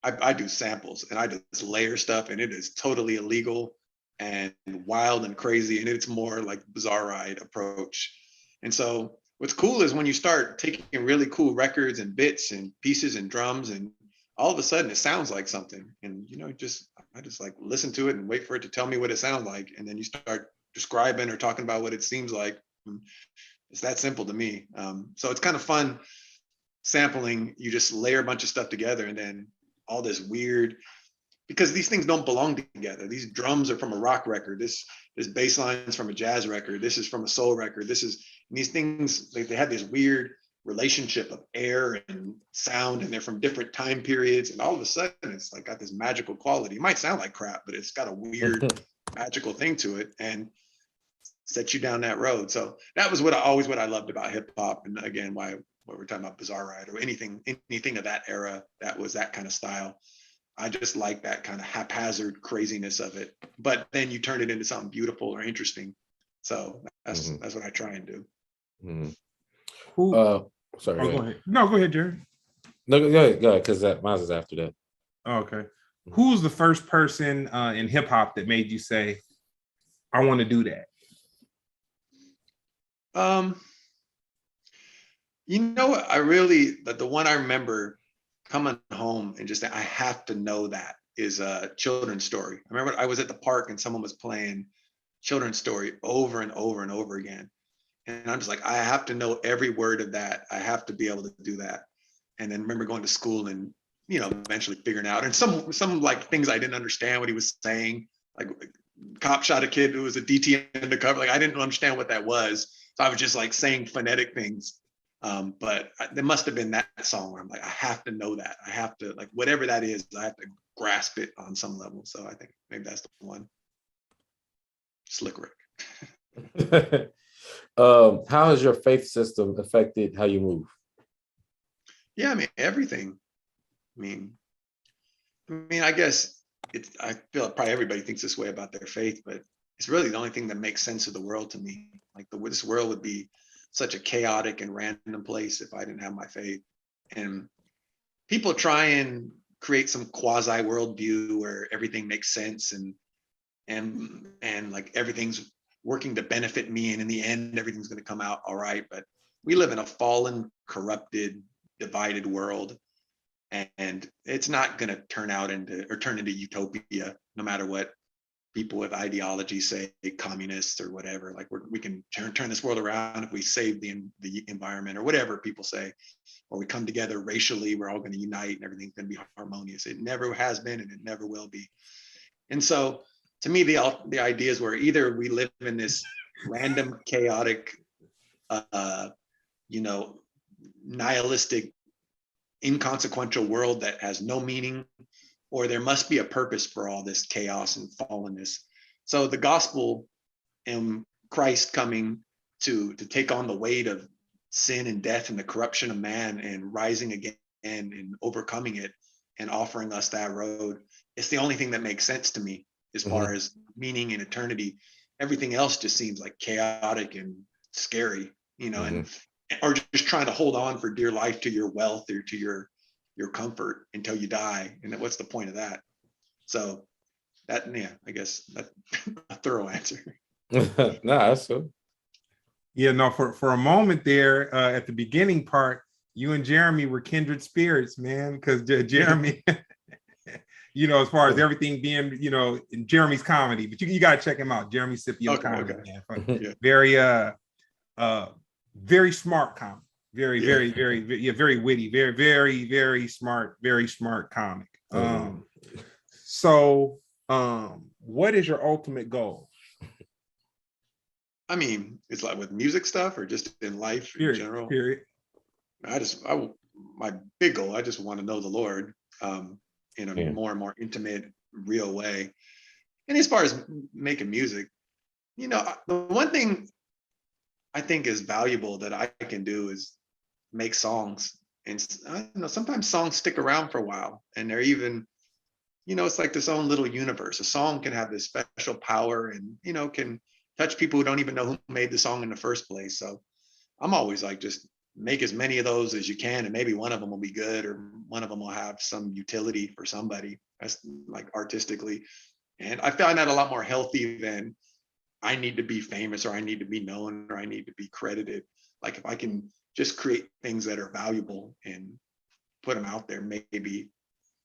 Speaker 3: I do samples and I just layer stuff, and it is totally illegal and wild and crazy, and it's more like Bizarre Ride approach. And so what's cool is when you start taking really cool records and bits and pieces and drums, and all of a sudden it sounds like something, and I just like listen to it and wait for it to tell me what it sounds like, and then you start describing or talking about what it seems like. It's that simple to me. So it's kind of fun sampling. You just layer a bunch of stuff together, and then all this weird, because these things don't belong together. These drums are from a rock record. This bass line's from a jazz record. This is from a soul record. These things, they have this weird relationship of air and sound, and they're from different time periods. And all of a sudden it's like got this magical quality. It might sound like crap, but it's got a weird magical thing to it and set you down that road. So that was what I loved about hip hop. And again, what we're talking about Bizarre Ride or anything of that era, that was that kind of style. I just like that kind of haphazard craziness of it, but then you turn it into something beautiful or interesting. So that's what I try and do.
Speaker 2: Sorry.
Speaker 1: Go ahead. No, go ahead, Jerry.
Speaker 2: No, go ahead, because mine is after that.
Speaker 1: Okay. Who's the first person in hip hop that made you say, I want to do that? The one I remember coming home and just saying, I have to know that, is a Children's Story. I remember I was at the park and someone was playing Children's Story over and over and over again. And I'm just like, I have to know every word of that. I have to be able to do that. And then remember going to school and, eventually figuring out, and some like things I didn't understand what he was saying. Like, cop shot a kid who was a DT undercover. Like, I didn't understand what that was. So I was just like saying phonetic things. But there must have been that song where I'm like, I have to know that. I have to, like, whatever that is, I have to grasp it on some level. So I think maybe that's the one. Slick Rick.
Speaker 2: How has your faith system affected how you move?
Speaker 3: Yeah, I mean, everything. I guess I feel probably everybody thinks this way about their faith, but it's really the only thing that makes sense of the world to me. Like this world would be such a chaotic and random place if I didn't have my faith. And people try and create some quasi worldview where everything makes sense and like everything's working to benefit me, and in the end everything's going to come out all right. But we live in a fallen, corrupted, divided world, and it's not going to turn into utopia, no matter what people with ideology say, communists or whatever. Like we can turn this world around if we save the environment or whatever people say, or we come together racially, we're all going to unite and everything's going to be harmonious. It never has been, and it never will be. And so to me, the ideas were either we live in this random, chaotic, nihilistic, inconsequential world that has no meaning, or there must be a purpose for all this chaos and fallenness. So the gospel and Christ coming to take on the weight of sin and death and the corruption of man and rising again and overcoming it and offering us that road, it's the only thing that makes sense to me as far as meaning in eternity. Everything else just seems like chaotic and scary, and or just trying to hold on for dear life to your wealth or to your comfort until you die. And what's the point of that? So that, I guess that's a thorough answer.
Speaker 2: That's so.
Speaker 1: Yeah, no, for a moment there at the beginning part, you and Jeremy were kindred spirits, man, because Jeremy, as far as everything being, in Jeremy's comedy, but you got to check him out. Jeremy Scipio comedy, man. Very, very smart comic. Very, very, very, very witty, very, very, very smart comic. So what is your ultimate goal?
Speaker 3: I mean, it's like with music stuff or just in life in general. My big goal, I just want to know the Lord in a more and more intimate, real way. And as far as making music, the one thing I think is valuable that I can do is make songs. And I don't know, sometimes songs stick around for a while, and they're even, it's like this own little universe. A song can have this special power and, can touch people who don't even know who made the song in the first place. So I'm always like, just make as many of those as you can, and maybe one of them will be good, or one of them will have some utility for somebody. That's like artistically. And I find that a lot more healthy than I need to be famous, or I need to be known, or I need to be credited. Like if I can just create things that are valuable and put them out there, maybe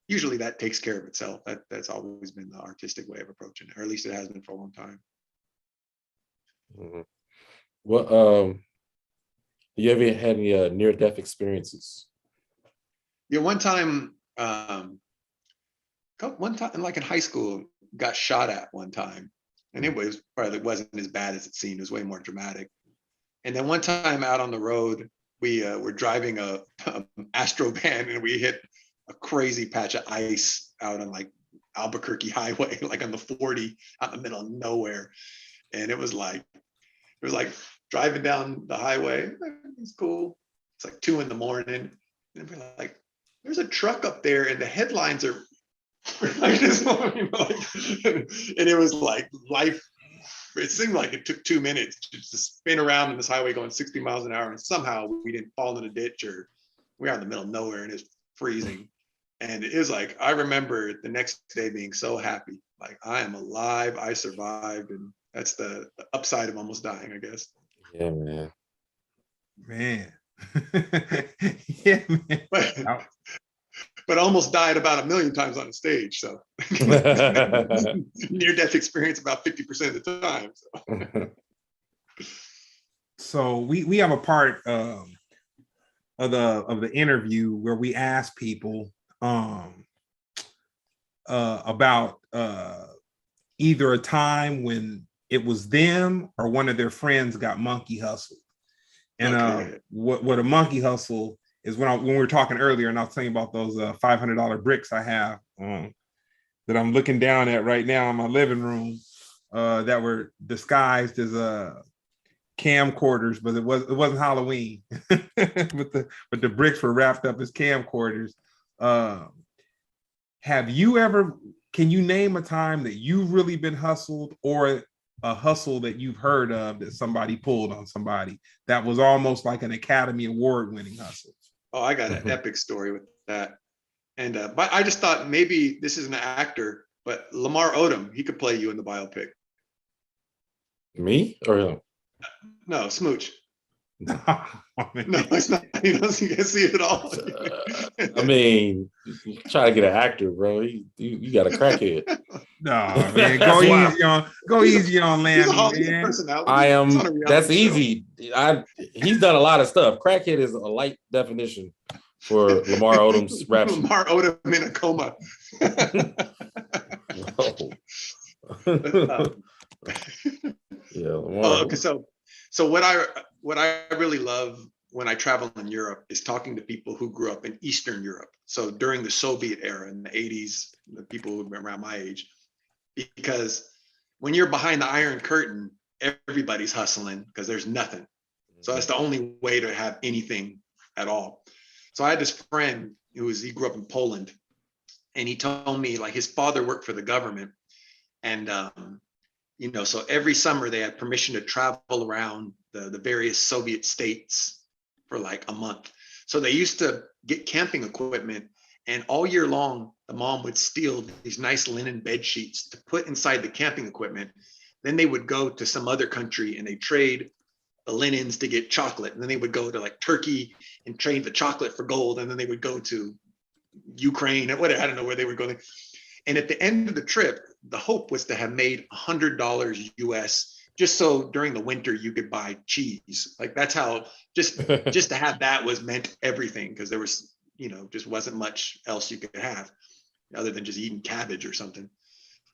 Speaker 3: usually that takes care of itself. That's always been the artistic way of approaching it, or at least it has been for a long time.
Speaker 2: Well, you ever had any near-death experiences?
Speaker 3: Yeah, one time, like in high school, got shot at one time, and it wasn't as bad as it seemed. It was way more dramatic. And then one time out on the road, we were driving a Astro van, and we hit a crazy patch of ice out on like Albuquerque Highway, like on the 40, out in the middle of nowhere. And it was like driving down the highway. It's cool. It's like 2 a.m. and we're like, there's a truck up there, and the headlines are like this, and it was like life. It seemed like it took 2 minutes just to spin around in this highway going 60 miles an hour, and somehow we didn't fall in a ditch, or we were out in the middle of nowhere and it's freezing. And it was like, I remember the next day being so happy, like I am alive, I survived, and that's the upside of almost dying, I guess.
Speaker 2: Yeah, man.
Speaker 1: Yeah, man.
Speaker 3: But almost died about 1 million times on the stage. So near-death experience about 50% of the time.
Speaker 1: So we have a part of the interview where we ask people about either a time when it was them or one of their friends got monkey hustled. And what a monkey hustle is, when we were talking earlier, and I was telling you about those $500 bricks I have that I'm looking down at right now in my living room that were disguised as camcorders, but it wasn't Halloween. but the bricks were wrapped up as camcorders. Have you ever, can you name a time that you've really been hustled, or a hustle that you've heard of that somebody pulled on somebody that was almost like an Academy Award winning hustle?
Speaker 3: Oh, I got an epic story with that. And but I just thought maybe this is an actor, but Lamar Odom, he could play you in the biopic.
Speaker 2: Me or him?
Speaker 3: No, Smooch.
Speaker 1: No,
Speaker 3: No, it's not. He doesn't get to see it at all.
Speaker 2: I mean, you try to get an actor, bro. You got a crackhead.
Speaker 1: no, man, go easy on Lammy, man.
Speaker 3: Personality.
Speaker 2: I am. That's easy. He's done a lot of stuff. Crackhead is a light definition for Lamar Odom's rap.
Speaker 3: Lamar Odom in a coma.
Speaker 2: Yeah. Lamar.
Speaker 3: Okay, so what I really love when I travel in Europe is talking to people who grew up in Eastern Europe. So during the Soviet era in the 80s, the people who were around my age, because when you're behind the Iron Curtain, everybody's hustling because there's nothing. So that's the only way to have anything at all. So I had this friend he grew up in Poland, and he told me like his father worked for the government, and so every summer they had permission to travel around the various Soviet states for like a month. So they used to get camping equipment, and all year long, the mom would steal these nice linen bed sheets to put inside the camping equipment. Then they would go to some other country and they trade the linens to get chocolate. And then they would go to like Turkey and trade the chocolate for gold. And then they would go to Ukraine or whatever. I don't know where they were going. And at the end of the trip, the hope was to have made $100 US, just so during the winter you could buy cheese. Like that's how just to have that was meant everything, because there was, just wasn't much else you could have other than just eating cabbage or something.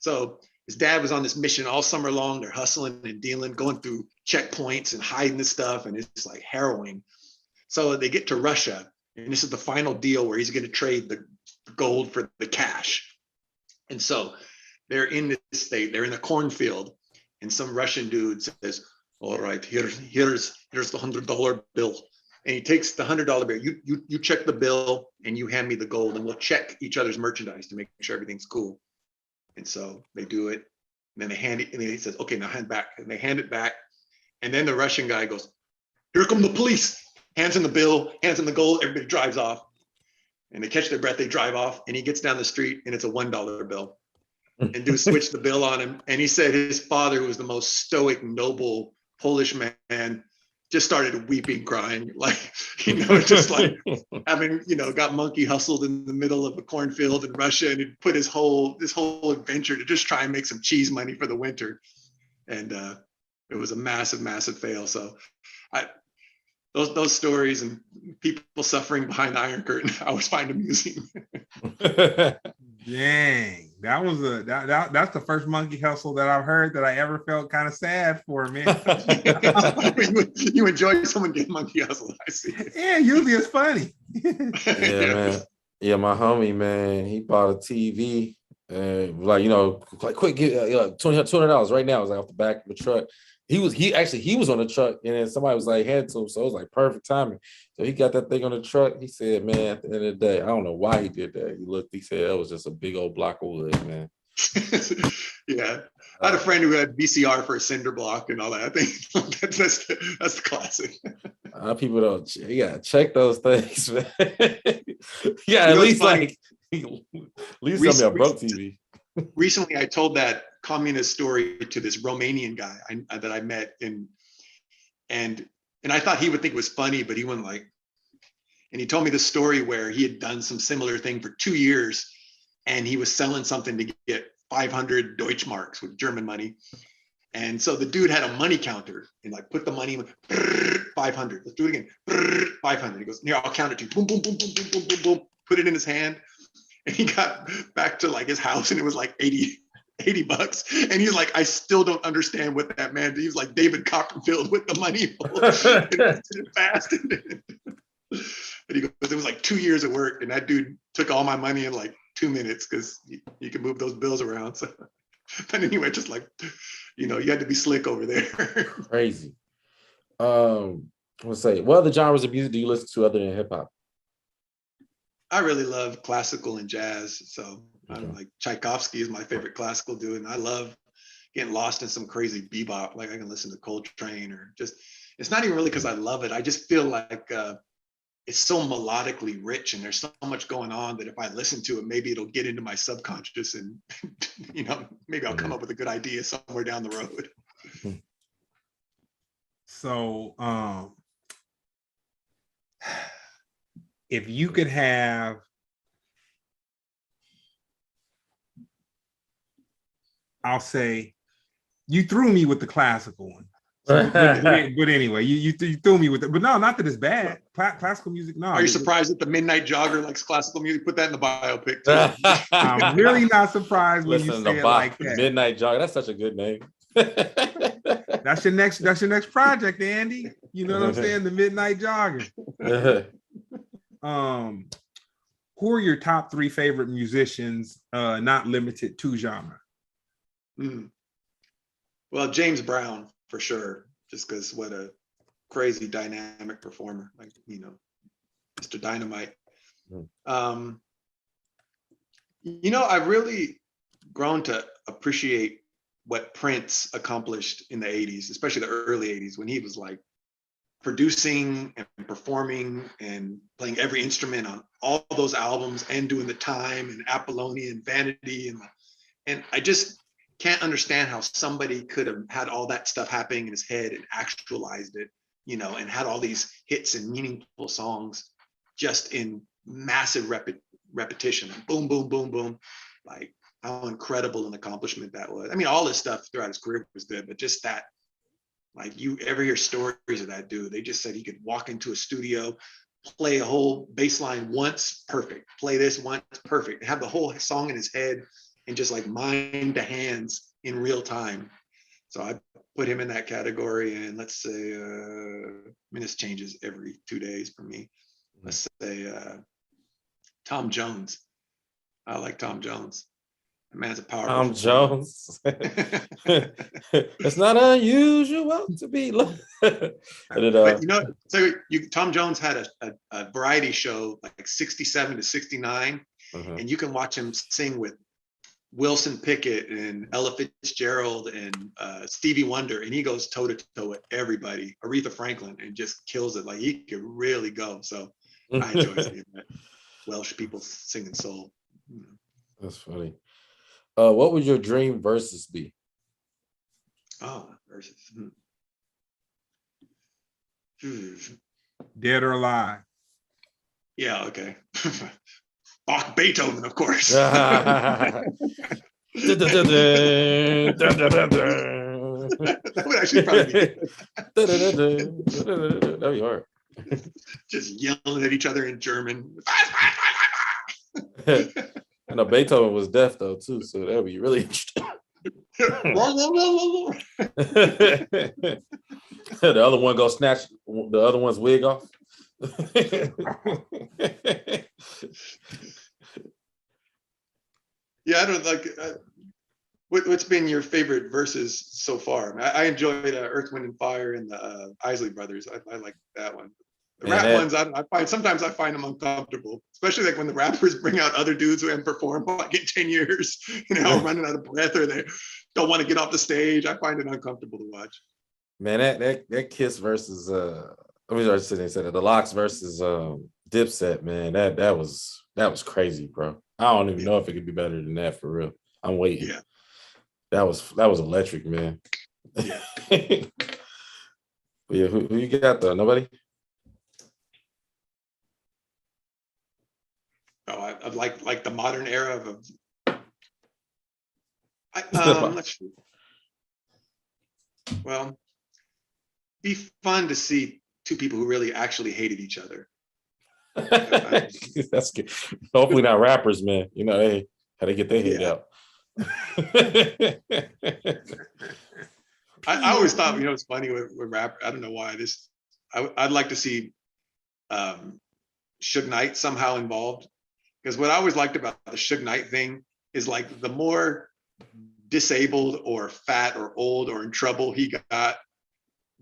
Speaker 3: So his dad was on this mission all summer long. They're hustling and dealing, going through checkpoints and hiding this stuff. And it's like harrowing. So they get to Russia, and this is the final deal where he's going to trade the gold for the cash. And so they're in this state, they're in a cornfield, and some Russian dude says, all right, here's the $100 bill. And he takes the $100 bill. You check the bill and you hand me the gold, and we'll check each other's merchandise to make sure everything's cool. And so they do it. And then they hand it, and he says, okay, now hand back. And they hand it back. And then the Russian guy goes, here come the police. Hands in the bill, hands in the gold, everybody drives off. And they catch their breath, they drive off, and he gets down the street, and it's a $1 bill. And dude switched the bill on him. And he said his father, who was the most stoic, noble Polish man, just started weeping, crying, like, just like having, got monkey hustled in the middle of a cornfield in Russia, and he put this whole adventure to just try and make some cheese money for the winter. And it was a massive, massive fail. So those stories and people suffering behind the Iron Curtain, I always find amusing.
Speaker 1: Dang, that's the first monkey hustle that I've heard that I ever felt kind of sad for, man.
Speaker 3: You enjoy someone getting monkey hustle, I see.
Speaker 1: Yeah, usually it's funny.
Speaker 2: Yeah, man. Yeah, my homie, man, he bought a TV and like quick, get $200 right now. It was like off the back of the truck. He was on the truck, and then somebody was like hand to him, so it was like perfect timing. So he got that thing on the truck. He said, man, at the end of the day, I don't know why he did that. He said that was just a big old block of wood, man.
Speaker 3: Yeah. I had a friend who had VCR for a cinder block and all that. I think that's the classic.
Speaker 2: People don't, you gotta check those things, man. Yeah, at least tell me I broke TV.
Speaker 3: Recently, I told that communist story to this Romanian guy that I met, and I thought he would think it was funny, but he wouldn't like. And he told me the story where he had done some similar thing for 2 years, and he was selling something to get 500 Deutschmarks with German money. And so the dude had a money counter and like put the money in, 500. Let's do it again. 500. He goes, here, I'll count it to you. Boom, boom, boom, boom, boom, boom, boom, boom. Put it in his hand. And he got back to like his house, and it was like 80 bucks. And he's like, I still don't understand what that man did. He was like David Copperfield with the money. Fast. And he goes, it was like 2 years of work. And that dude took all my money in like 2 minutes because you can move those bills around. So, but anyway, just like, you had to be slick over there.
Speaker 2: Crazy. Let's say, what other genres of music do you listen to other than hip hop?
Speaker 3: I really love classical and jazz. So I'm like, Tchaikovsky is my favorite classical dude. And I love getting lost in some crazy bebop. Like I can listen to Coltrane or just, it's not even really because I love it. I just feel like it's so melodically rich and there's so much going on that if I listen to it, maybe it'll get into my subconscious and, you know, maybe I'll come up with a good idea somewhere down the road.
Speaker 1: So, if you could have I'll say you threw me with the classical one. So, but anyway, you threw me with it. But no, not that it's bad. Classical music, no.
Speaker 3: Are you surprised that the Midnight Jogger likes classical music? Put that in the biopic too.
Speaker 1: I'm really not surprised when you say it like that.
Speaker 2: Midnight Jogger, that's such a good name.
Speaker 1: That's your next project, Andy. You know what I'm saying? The Midnight Jogger. Who are your top 3 favorite musicians, not limited to genre?
Speaker 3: Well, James Brown for sure, just because what a crazy dynamic performer, like, you know, Mr. Dynamite. You know, I've really grown to appreciate what Prince accomplished in the 80s, especially the early 80s, when he was like producing and performing and playing every instrument on all those albums and doing The Time and Apollonia and Vanity. And I just can't understand how somebody could have had all that stuff happening in his head and actualized it, you know, and had all these hits and meaningful songs just in massive repetition. Boom, boom, boom, boom. Like how incredible an accomplishment that was. I mean, all this stuff throughout his career was good, but just that, like, you ever hear stories of that dude? They just said he could walk into a studio, play a whole bass line once, perfect. Play this once, perfect. Have the whole song in his head and just like mind the hands in real time. So I put him in that category. And let's say, I mean, this changes every 2 days for me. Let's say Tom Jones. I like Tom Jones. That man's a powerful
Speaker 2: Tom Jones. It's not unusual to be.
Speaker 3: But you know, so Tom Jones had a variety show like 67 to 69, and you can watch him sing with Wilson Pickett and Ella Fitzgerald and Stevie Wonder, and he goes toe to toe with everybody, Aretha Franklin, and just kills it. Like he could really go. So I enjoy seeing that. Welsh people singing soul.
Speaker 2: That's funny. What would your dream verses be?
Speaker 3: Oh, verses.
Speaker 1: Dead or alive?
Speaker 3: Yeah, okay. Bach, Beethoven, of course.
Speaker 2: That
Speaker 3: would actually probably be
Speaker 2: that'd be hard.
Speaker 3: Just yelling at each other in German.
Speaker 2: I know Beethoven was deaf though too, so that'd be really interesting. The other one go snatch the other one's wig off.
Speaker 3: Yeah, I don't like. What's been your favorite verses so far? I enjoyed Earth, Wind, and Fire and the Isley Brothers. I like that one. The rap ones, I find sometimes I find them uncomfortable, especially like when the rappers bring out other dudes who haven't performed like in 10 years, you know, running out of breath or they don't want to get off the stage. I find it uncomfortable to watch.
Speaker 2: Man, that Kiss versus the Locks versus Dipset, man, that was crazy, bro. I don't even know if it could be better than that for real. I'm waiting.
Speaker 3: Yeah.
Speaker 2: That was electric, man.
Speaker 3: Yeah.
Speaker 2: Yeah, who you got though? Nobody?
Speaker 3: Oh, I like the modern era of well, be fun to see two people who really actually hated each other.
Speaker 2: That's good. Hopefully not rappers, man. You know, hey, how they get their hate out.
Speaker 3: I always thought, you know, it's funny with rap. I don't know why this. I'd like to see Suge Knight somehow involved, because what I always liked about the Suge Knight thing is like the more disabled or fat or old or in trouble he got,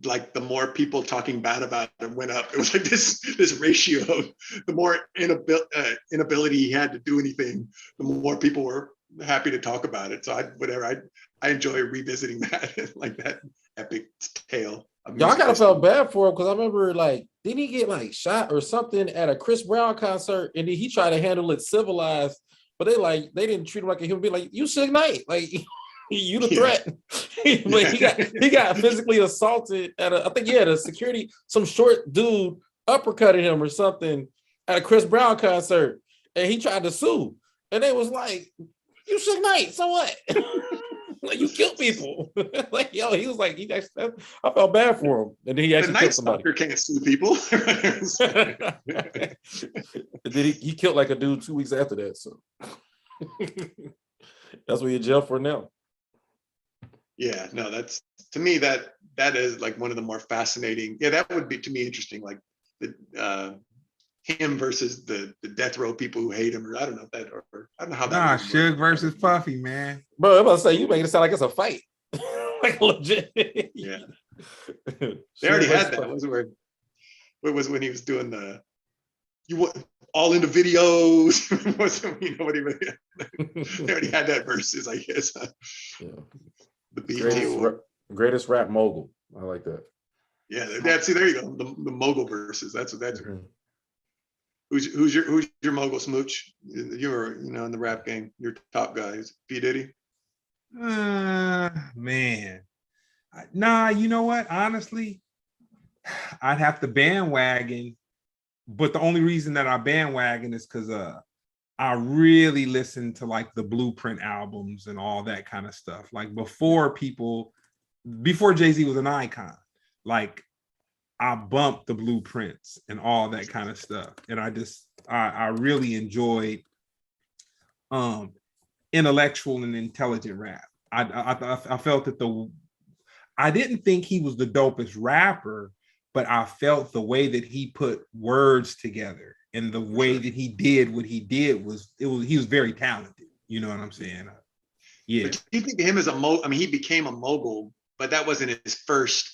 Speaker 3: like the more people talking bad about him went up. It was like this ratio of the more inability he had to do anything, the more people were happy to talk about it. So I enjoy revisiting that, like that epic tale.
Speaker 2: Y'all kind of felt bad for him because I remember, like, didn't he get like shot or something at a Chris Brown concert, and then he tried to handle it civilized, but they didn't treat him like a human being. Like, you Suge Knight, like you the threat. But he got physically assaulted at I think a security, some short dude uppercutted him or something at a Chris Brown concert, and he tried to sue, and they was like, you Suge Knight, so what? Like, you kill people. Like, yo, he was like, I felt bad for him. And then he actually killed somebody.
Speaker 3: The Night Stalker can't sue people.
Speaker 2: And then he killed like a dude 2 weeks after that. So that's what he's in jail for now.
Speaker 3: Yeah, no, that's, to me, that is like one of the more fascinating. Yeah, that would be, to me, interesting. Like the him versus the death row people who hate him, or I don't know if that, or I don't know how that.
Speaker 1: Nah, Suge versus Puffy, man.
Speaker 2: Bro, I'm about to say, you make it sound like it's a fight. Like legit.
Speaker 3: Yeah. They already had that. It was when he was doing all in the videos. They already had that versus, I guess. Yeah. The BT
Speaker 2: greatest rap mogul. I like that.
Speaker 3: Yeah, see, there you go. The mogul versus. That's mm-hmm. Who's your mogul, Smooch? You're in the rap game. Your top guy is P. Diddy.
Speaker 1: Man, nah. You know what? Honestly, I'd have to bandwagon, but the only reason that I bandwagon is because I really listened to like the Blueprint albums and all that kind of stuff. Like before Jay-Z was an icon, like I bumped the Blueprints and all that kind of stuff. And I really enjoyed intellectual and intelligent rap. I felt that I didn't think he was the dopest rapper, but I felt the way that he put words together and the way that he did what he did he was very talented. You know what I'm saying? Yeah.
Speaker 3: But do you think of him as he became a mogul, but that wasn't his first.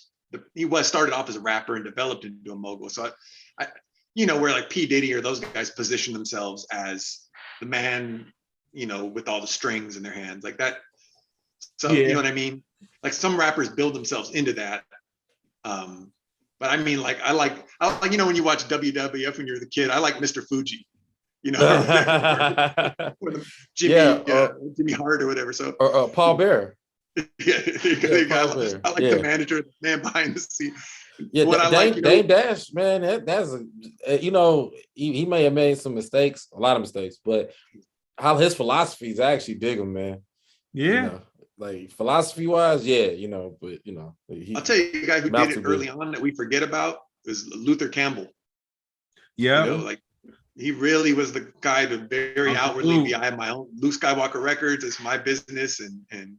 Speaker 3: He started off as a rapper and developed into a mogul. So I where like P. Diddy or those guys position themselves as the man, with all the strings in their hands like that. So You know what I mean? Like some rappers build themselves into that. But I mean, like I like when you watch WWF when you're the kid, I like Mr. Fuji, Jimmy Hart or whatever. So
Speaker 2: or Paul Bear.
Speaker 3: I like the manager, the man behind the scene.
Speaker 2: Yeah, Dame Dash, man, that's he may have made some mistakes, a lot of mistakes, but how his philosophies, I actually dig him, man.
Speaker 1: Yeah.
Speaker 2: Like philosophy wise, but
Speaker 3: I'll tell you a guy who did it early on that we forget about is Luther Campbell.
Speaker 1: Yeah.
Speaker 3: Like he really was the guy to very outwardly be, I have my own Luke Skywalker Records, it's my business, and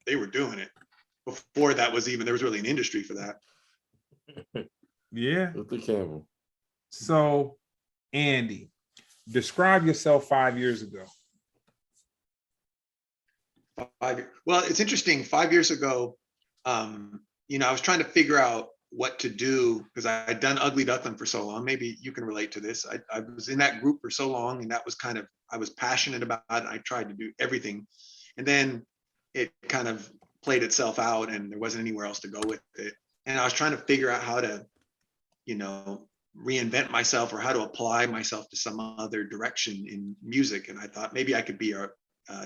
Speaker 3: they were doing it. Before that was there was really an industry for that.
Speaker 1: Yeah.
Speaker 2: Luther Campbell.
Speaker 1: So, Andy, describe yourself 5 years ago.
Speaker 3: Well, it's interesting. 5 years ago, I was trying to figure out what to do because I had done Ugly Duckling for so long. Maybe you can relate to this. I was in that group for so long, and that was I was passionate about it. I tried to do everything, and then it kind of played itself out, and there wasn't anywhere else to go with it. And I was trying to figure out how to, reinvent myself or how to apply myself to some other direction in music. And I thought maybe I could be a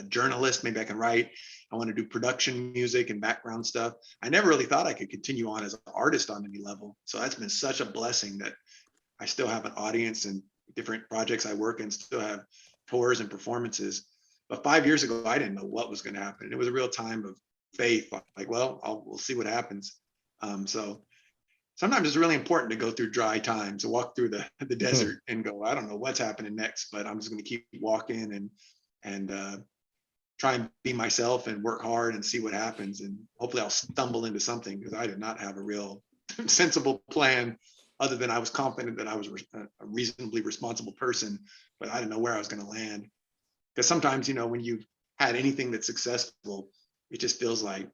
Speaker 3: journalist, maybe I can write. I want to do production music and background stuff. I never really thought I could continue on as an artist on any level. So that's been such a blessing that I still have an audience and different projects I work in, still have tours and performances. But 5 years ago, I didn't know what was going to happen. It was a real time of faith. Like, well, we'll see what happens. So sometimes it's really important to go through dry times, to walk through the desert and go, I don't know what's happening next, but I'm just going to keep walking and try and be myself and work hard and see what happens. And hopefully I'll stumble into something, because I did not have a real sensible plan other than I was confident that I was a reasonably responsible person, but I didn't know where I was going to land. Because sometimes, when you've had anything that's successful, it just feels like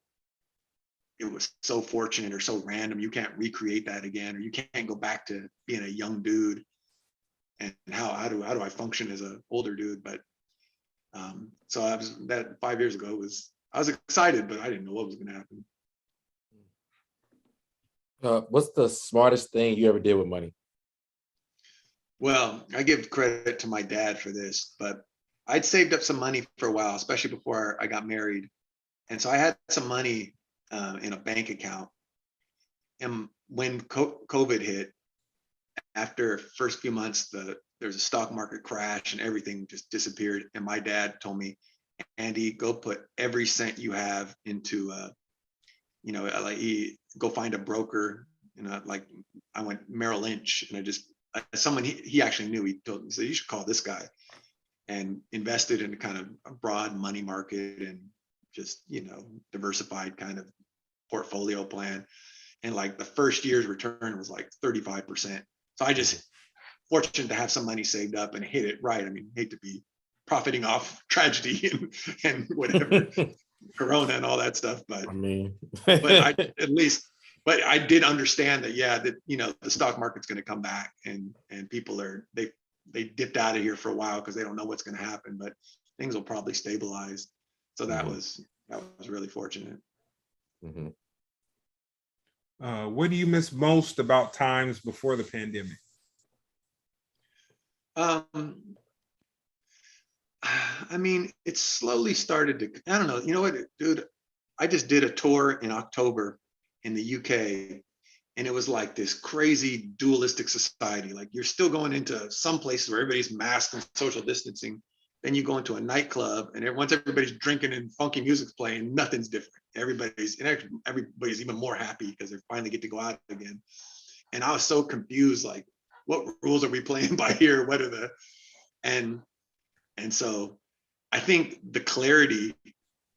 Speaker 3: it was so fortunate or so random. You can't recreate that again, or you can't go back to being a young dude. And how do I function as an older dude? But so I was, that 5 years ago I was excited, but I didn't know what was going to happen.
Speaker 2: What's the smartest thing you ever did with money?
Speaker 3: Well, I give credit to my dad for this, but I'd saved up some money for a while, especially before I got married. And so I had some money in a bank account. And when COVID hit, after first few months, there's a stock market crash and everything just disappeared. And my dad told me, Andy, go put every cent you have into, go find a broker. Like I went Merrill Lynch, and someone he actually knew. He told me, so you should call this guy, and invested in a kind of a broad money market and just diversified kind of portfolio plan. And like the first year's return was like 35%. So I just fortunate to have some money saved up and hit it right. I mean, hate to be profiting off tragedy and whatever, Corona and all that stuff, but I mean, but I did understand that, the stock market's going to come back, and people they dipped out of here for a while because they don't know what's going to happen, but things will probably stabilize. So that was really fortunate.
Speaker 2: Mm-hmm.
Speaker 1: What do you miss most about times before the pandemic?
Speaker 3: I mean, it slowly started to, I don't know, you know what, dude, I just did a tour in October in the UK, and it was like this crazy dualistic society. Like you're still going into some places where everybody's masked and social distancing. Then you go into a nightclub, and once everybody's drinking and funky music's playing, nothing's different. Everybody's even more happy because they finally get to go out again. And I was so confused, like, what rules are we playing by here? What are and so I think the clarity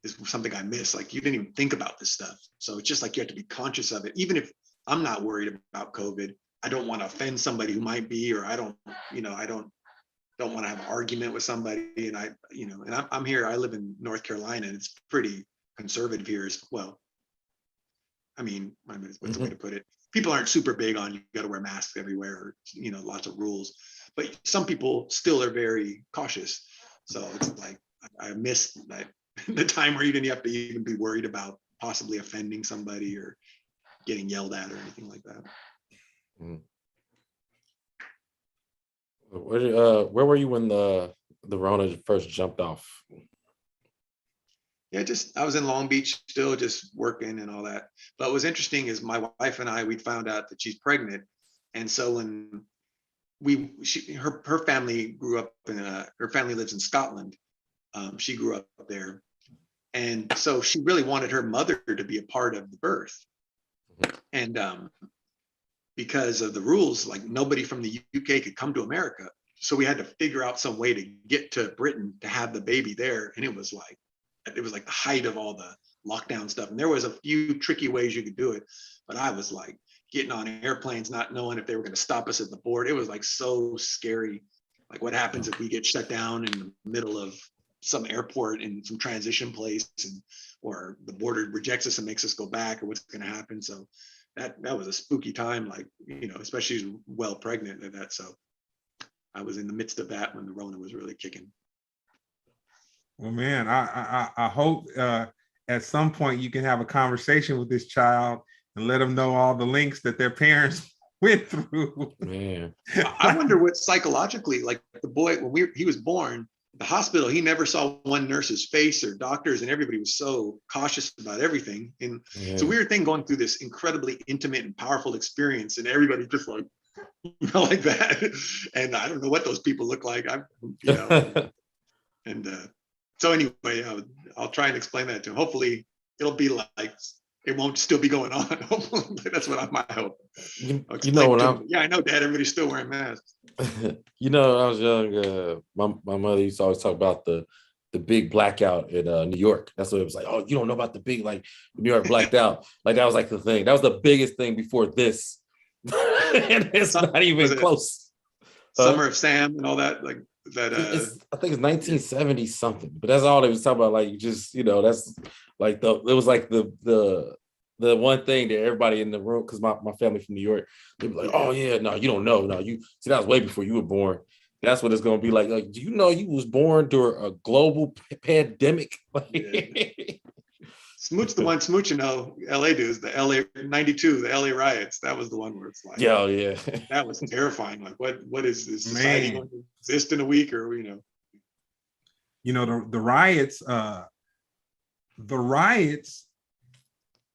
Speaker 3: is something I miss. Like you didn't even think about this stuff. So it's just like you have to be conscious of it. Even if I'm not worried about COVID, I don't want to offend somebody who might be, or I don't want to have an argument with somebody. And I'm here, I live in North Carolina, and it's pretty conservative here as well. I mean, what's the way to put it? People aren't super big on you got to wear masks everywhere, or, lots of rules, but some people still are very cautious. So it's like, I miss that the time where you have to even be worried about possibly offending somebody or getting yelled at or anything like that.
Speaker 2: Mm. Where were you when the Rona first jumped off?
Speaker 3: Yeah, I was in Long Beach still, just working and all that. But what was interesting is my wife and we'd found out that she's pregnant. And so when her family grew up her family lives in Scotland. She grew up there. And so she really wanted her mother to be a part of the birth. And because of the rules, like nobody from the UK could come to America. So we had to figure out some way to get to Britain to have the baby there. And it was like the height of all the lockdown stuff. And there was a few tricky ways you could do it. But I was like getting on airplanes, not knowing if they were going to stop us at the border. It was like so scary. Like what happens if we get shut down in the middle of some airport in some transition place, or the border rejects us and makes us go back, or what's going to happen. So that was a spooky time, like, especially well pregnant at that. So I was in the midst of that when the Rona was really kicking.
Speaker 1: Well, man, I hope at some point you can have a conversation with this child and let them know all the links that their parents went through.
Speaker 2: Man,
Speaker 3: I wonder what psychologically, like the boy, when he was born, the hospital, he never saw one nurse's face or doctors, and everybody was so cautious about everything. And it's a weird thing going through this incredibly intimate and powerful experience, and everybody just like, like that. And I don't know what those people look like. So anyway, I'll try and explain that to him. Hopefully it'll be like, it won't still be going on. That's what I hope. I know, Dad, everybody's still wearing masks.
Speaker 2: When I was young, my mother used to always talk about the big blackout in New York. That's what it was like. Oh, you don't know about the big, like, New York blacked out. Like that was like the thing. That was the biggest thing before this. And it's not even close.
Speaker 3: Summer of Sam and all that, like that.
Speaker 2: I think it's 1970 something, but that's all they was talking about. Like, just, that's like it was like the the one thing that everybody in the room, because my family from New York, they'd be like, oh yeah, no, you don't know. No, you see, that was way before you were born. That's what it's gonna be like. Like, do you know you was born during a global pandemic?
Speaker 3: Smooch, the one Smooch, LA dudes, the LA 92, the LA riots. That was the one where it's like,
Speaker 2: yeah.
Speaker 3: That was terrifying. Like, what is this society going to exist in a week, or
Speaker 1: the riots,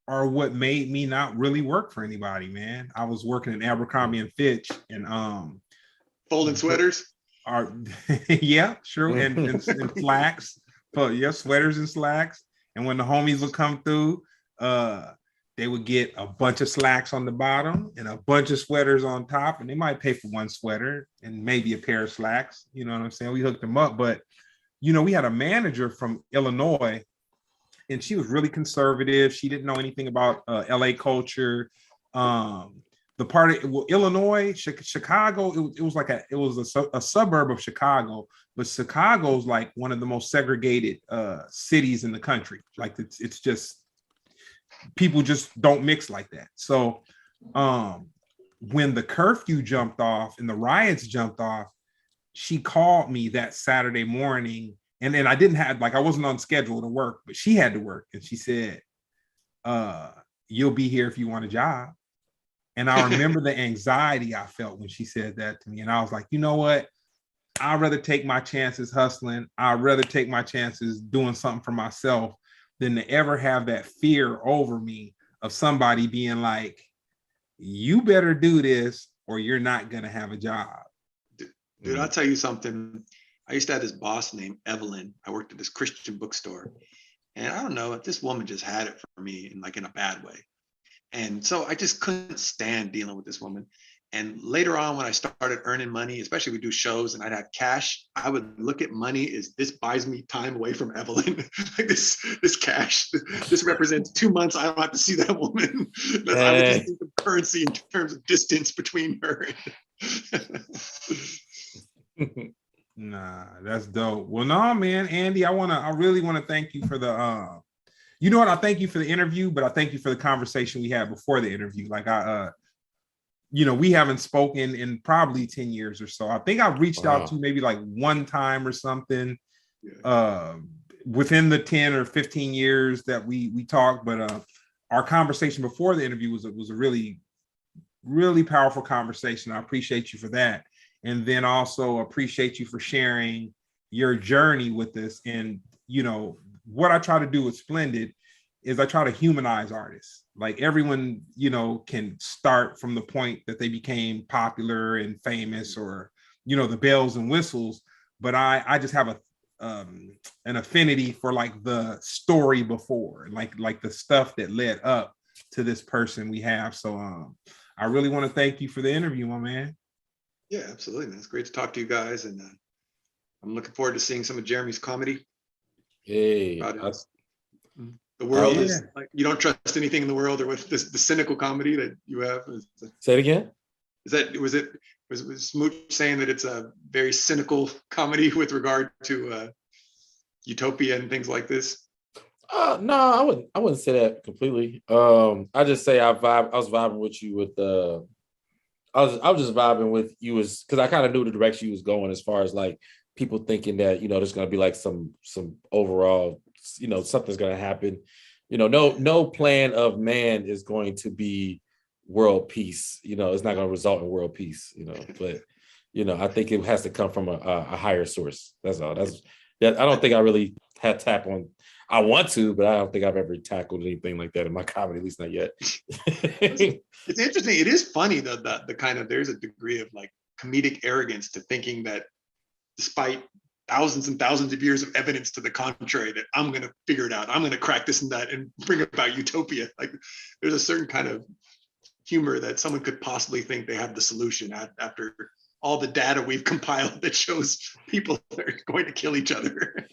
Speaker 1: are what made me not really work for anybody, man. I was working at Abercrombie and Fitch, and
Speaker 3: folding sweaters.
Speaker 1: Yeah, sure, and slacks, but yeah, sweaters and slacks. And when the homies would come through, they would get a bunch of slacks on the bottom and a bunch of sweaters on top, and they might pay for one sweater and maybe a pair of slacks. You know what I'm saying? We hooked them up, but we had a manager from Illinois, and she was really conservative. She didn't know anything about LA culture. The part of Illinois, Chicago, it was like a suburb of Chicago, but Chicago's like one of the most segregated cities in the country. Like it's just, people just don't mix like that. So when the curfew jumped off and the riots jumped off, she called me that Saturday morning, and then I wasn't on schedule to work, but she had to work, and she said, you'll be here if you want a job. And I remember the anxiety I felt when she said that to me. And I was like, you know what? I'd rather take my chances hustling. I'd rather take my chances doing something for myself than to ever have that fear over me of somebody being like, you better do this or you're not going to have a job.
Speaker 3: Dude, I'll tell you something. I used to have this boss named Evelyn. I worked at this Christian bookstore. And I don't know, this woman just had it for me in a bad way. And so I just couldn't stand dealing with this woman. And later on, when I started earning money, especially we do shows and I'd have cash, I would look at money as this buys me time away from Evelyn. Like this cash, this represents 2 months. I don't have to see that woman. I would just think of currency in terms of distance between her.
Speaker 1: Nah, that's dope. Well, no, man, Andy, I really want to thank you for the I thank you for the interview, but I thank you for the conversation we had before the interview. Like we haven't spoken in probably 10 years or so. I think I've reached out to maybe like one time or something within the 10 or 15 years that we talked. But our conversation before the interview was a really, really powerful conversation. I appreciate you for that. And then also appreciate you for sharing your journey with us. And, what I try to do with Splendid is I try to humanize artists. Like everyone, can start from the point that they became popular and famous, or, the bells and whistles. But I just have an affinity for like the story before, like the stuff that led up to this person we have. So I really want to thank you for the interview, my man.
Speaker 3: Yeah, absolutely, man. It's great to talk to you guys. And I'm looking forward to seeing some of Jeremy's comedy.
Speaker 2: Hey,
Speaker 3: the world is like, you don't trust anything in the world, or with the cynical comedy that you have.
Speaker 2: Say it again.
Speaker 3: Was Smooch saying that it's a very cynical comedy with regard to utopia and things like this?
Speaker 2: No, I wouldn't say that completely. I just say I was vibing with you with I was just vibing with you because I kind of knew the direction you was going, as far as like people thinking that, there's going to be like some overall, something's going to happen. No plan of man is going to be world peace. It's not going to result in world peace, but, I think it has to come from a higher source. That's all. I don't think I really had tap on. I want to, but I don't think I've ever tackled anything like that in my comedy, at least not yet.
Speaker 3: It's interesting. It is funny though, the kind of, there's a degree of like comedic arrogance to thinking that despite thousands and thousands of years of evidence to the contrary, that I'm going to figure it out. I'm going to crack this and that and bring about utopia. Like there's a certain kind of humor that someone could possibly think they have the solution after all the data we've compiled that shows people are going to kill each other.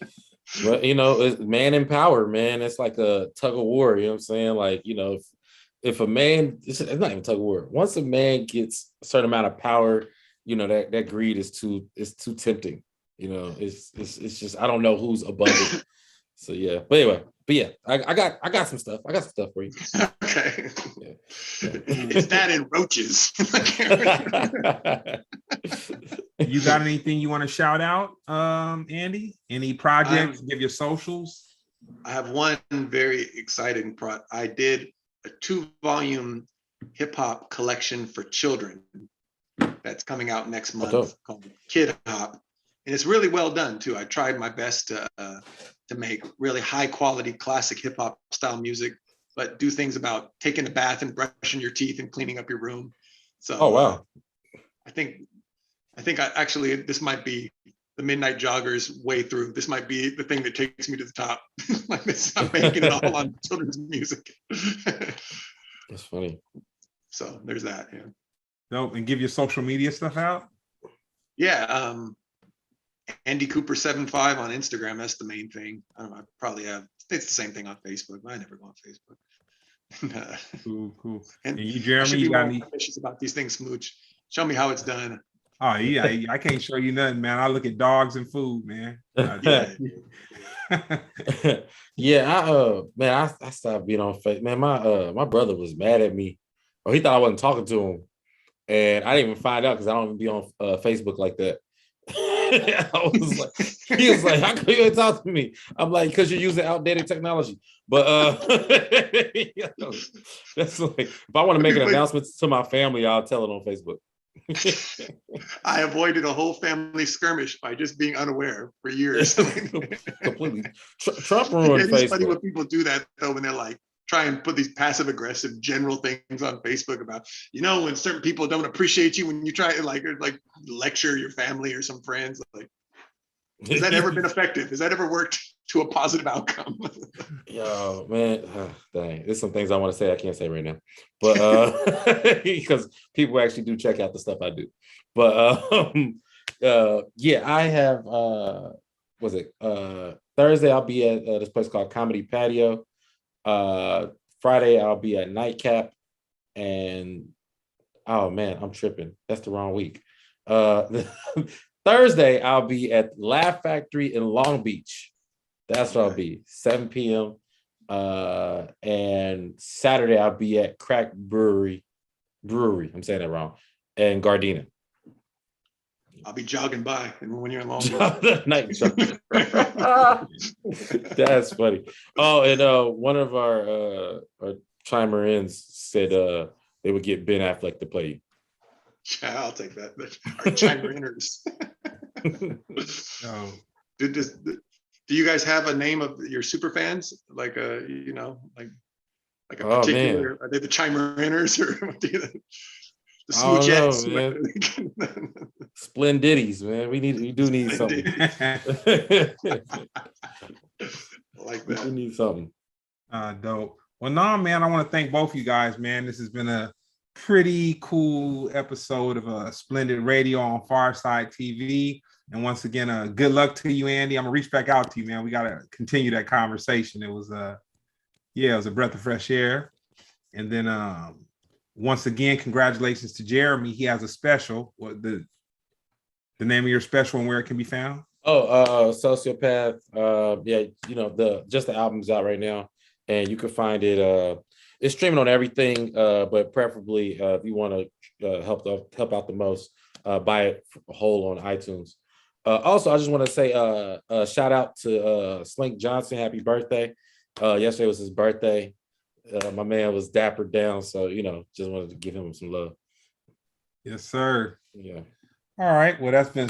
Speaker 2: Well, it's man in power, man. It's like a tug of war. You know what I'm saying? Like, if a man, it's not even tug of war. Once a man gets a certain amount of power, that greed is too tempting. It's just, I don't know who's above it. So yeah, but anyway, I got some stuff. I got some stuff for you.
Speaker 3: Okay.
Speaker 2: Yeah.
Speaker 3: It's that and roaches.
Speaker 1: You got anything you want to shout out, Andy? Any projects? Give your socials.
Speaker 3: I have one very exciting I did a 2-volume hip hop collection for children that's coming out next month called Kid Hop, and it's really well done too. I tried my best to make really high quality classic hip hop style music, but do things about taking a bath and brushing your teeth and cleaning up your room. So,
Speaker 2: oh wow,
Speaker 3: I think actually this might be the Midnight Joggers way through. This might be the thing that takes me to the top. Like this, I'm making it all on children's music.
Speaker 2: that's funny.
Speaker 3: So there's that. Yeah.
Speaker 1: No, and give your social media stuff out.
Speaker 3: Yeah. Andy Cooper 75 on Instagram. That's the main thing. I don't know. I probably have. It's the same thing on Facebook. But I never go on Facebook.
Speaker 1: Cool.
Speaker 3: And
Speaker 1: you, Jeremy,
Speaker 3: I should be
Speaker 1: you got
Speaker 3: more
Speaker 1: any?
Speaker 3: ambitious about these things, Smooch. Show me how it's done.
Speaker 1: Oh yeah, I can't show you nothing, man. I look at dogs and food, man.
Speaker 2: Yeah, man, I stopped being on Facebook. Man, my brother was mad at me, or he thought I wasn't talking to him, and I didn't even find out because I don't even be on Facebook like that. He was like, how come you ain't talk to me? I'm like, because you're using outdated technology. But that's like, if I want to make an announcement to my family, I'll tell it on Facebook.
Speaker 3: I avoided a whole family skirmish by just being unaware for years.
Speaker 2: Completely. Trump ruined Facebook. It's funny
Speaker 3: when people do that though, when they're like try and put these passive aggressive general things on Facebook about, when certain people don't appreciate you when you try to like lecture your family or some friends. Like, has that ever been effective? Has that ever worked to a positive outcome?
Speaker 2: Yo, man, dang, there's some things I want to say I can't say right now, but because people actually do check out the stuff I do. But yeah, I have Thursday I'll be at this place called Comedy Patio. Friday I'll be at Nightcap, and oh man, I'm tripping. That's the wrong week. Thursday I'll be at Laugh Factory in Long Beach. That's where I'll be, 7 p.m. And Saturday I'll be at Crack Brewery. I'm saying that wrong. And Gardena.
Speaker 3: I'll be jogging by, and when you're in Long Beach.
Speaker 2: That's funny. Oh, and one of our chimer-ins said they would get Ben Affleck to play you.
Speaker 3: Yeah, I'll take that. Our chimer-inners.
Speaker 1: Oh.
Speaker 3: Do you guys have a name of your super fans? Like a, like a particular,
Speaker 2: man.
Speaker 3: Are they the chimer-inners or the
Speaker 2: smoochettes? Man. Splendiddies, man. We do need something.
Speaker 3: I like that.
Speaker 2: We need something.
Speaker 1: Dope. Well, no, man, I want to thank both you guys, man. This has been a pretty cool episode of Splendid Radio on PharcydeTV. And once again, good luck to you, Andy. I'm gonna reach back out to you, man. We gotta continue that conversation. It was it was a breath of fresh air. And then once again, congratulations to Jeremy. He has a special. What the name of your special and where it can be found?
Speaker 2: Sociopath. Just the album's out right now, and you can find it. It's streaming on everything, but preferably if you want to help out the most, buy it whole on iTunes. Also, I just want to say shout out to Slink Johnson. Happy birthday. Yesterday was his birthday. My man was dappered down, so just wanted to give him some love.
Speaker 1: Yes, sir.
Speaker 2: Yeah.
Speaker 1: All right. Well, that's been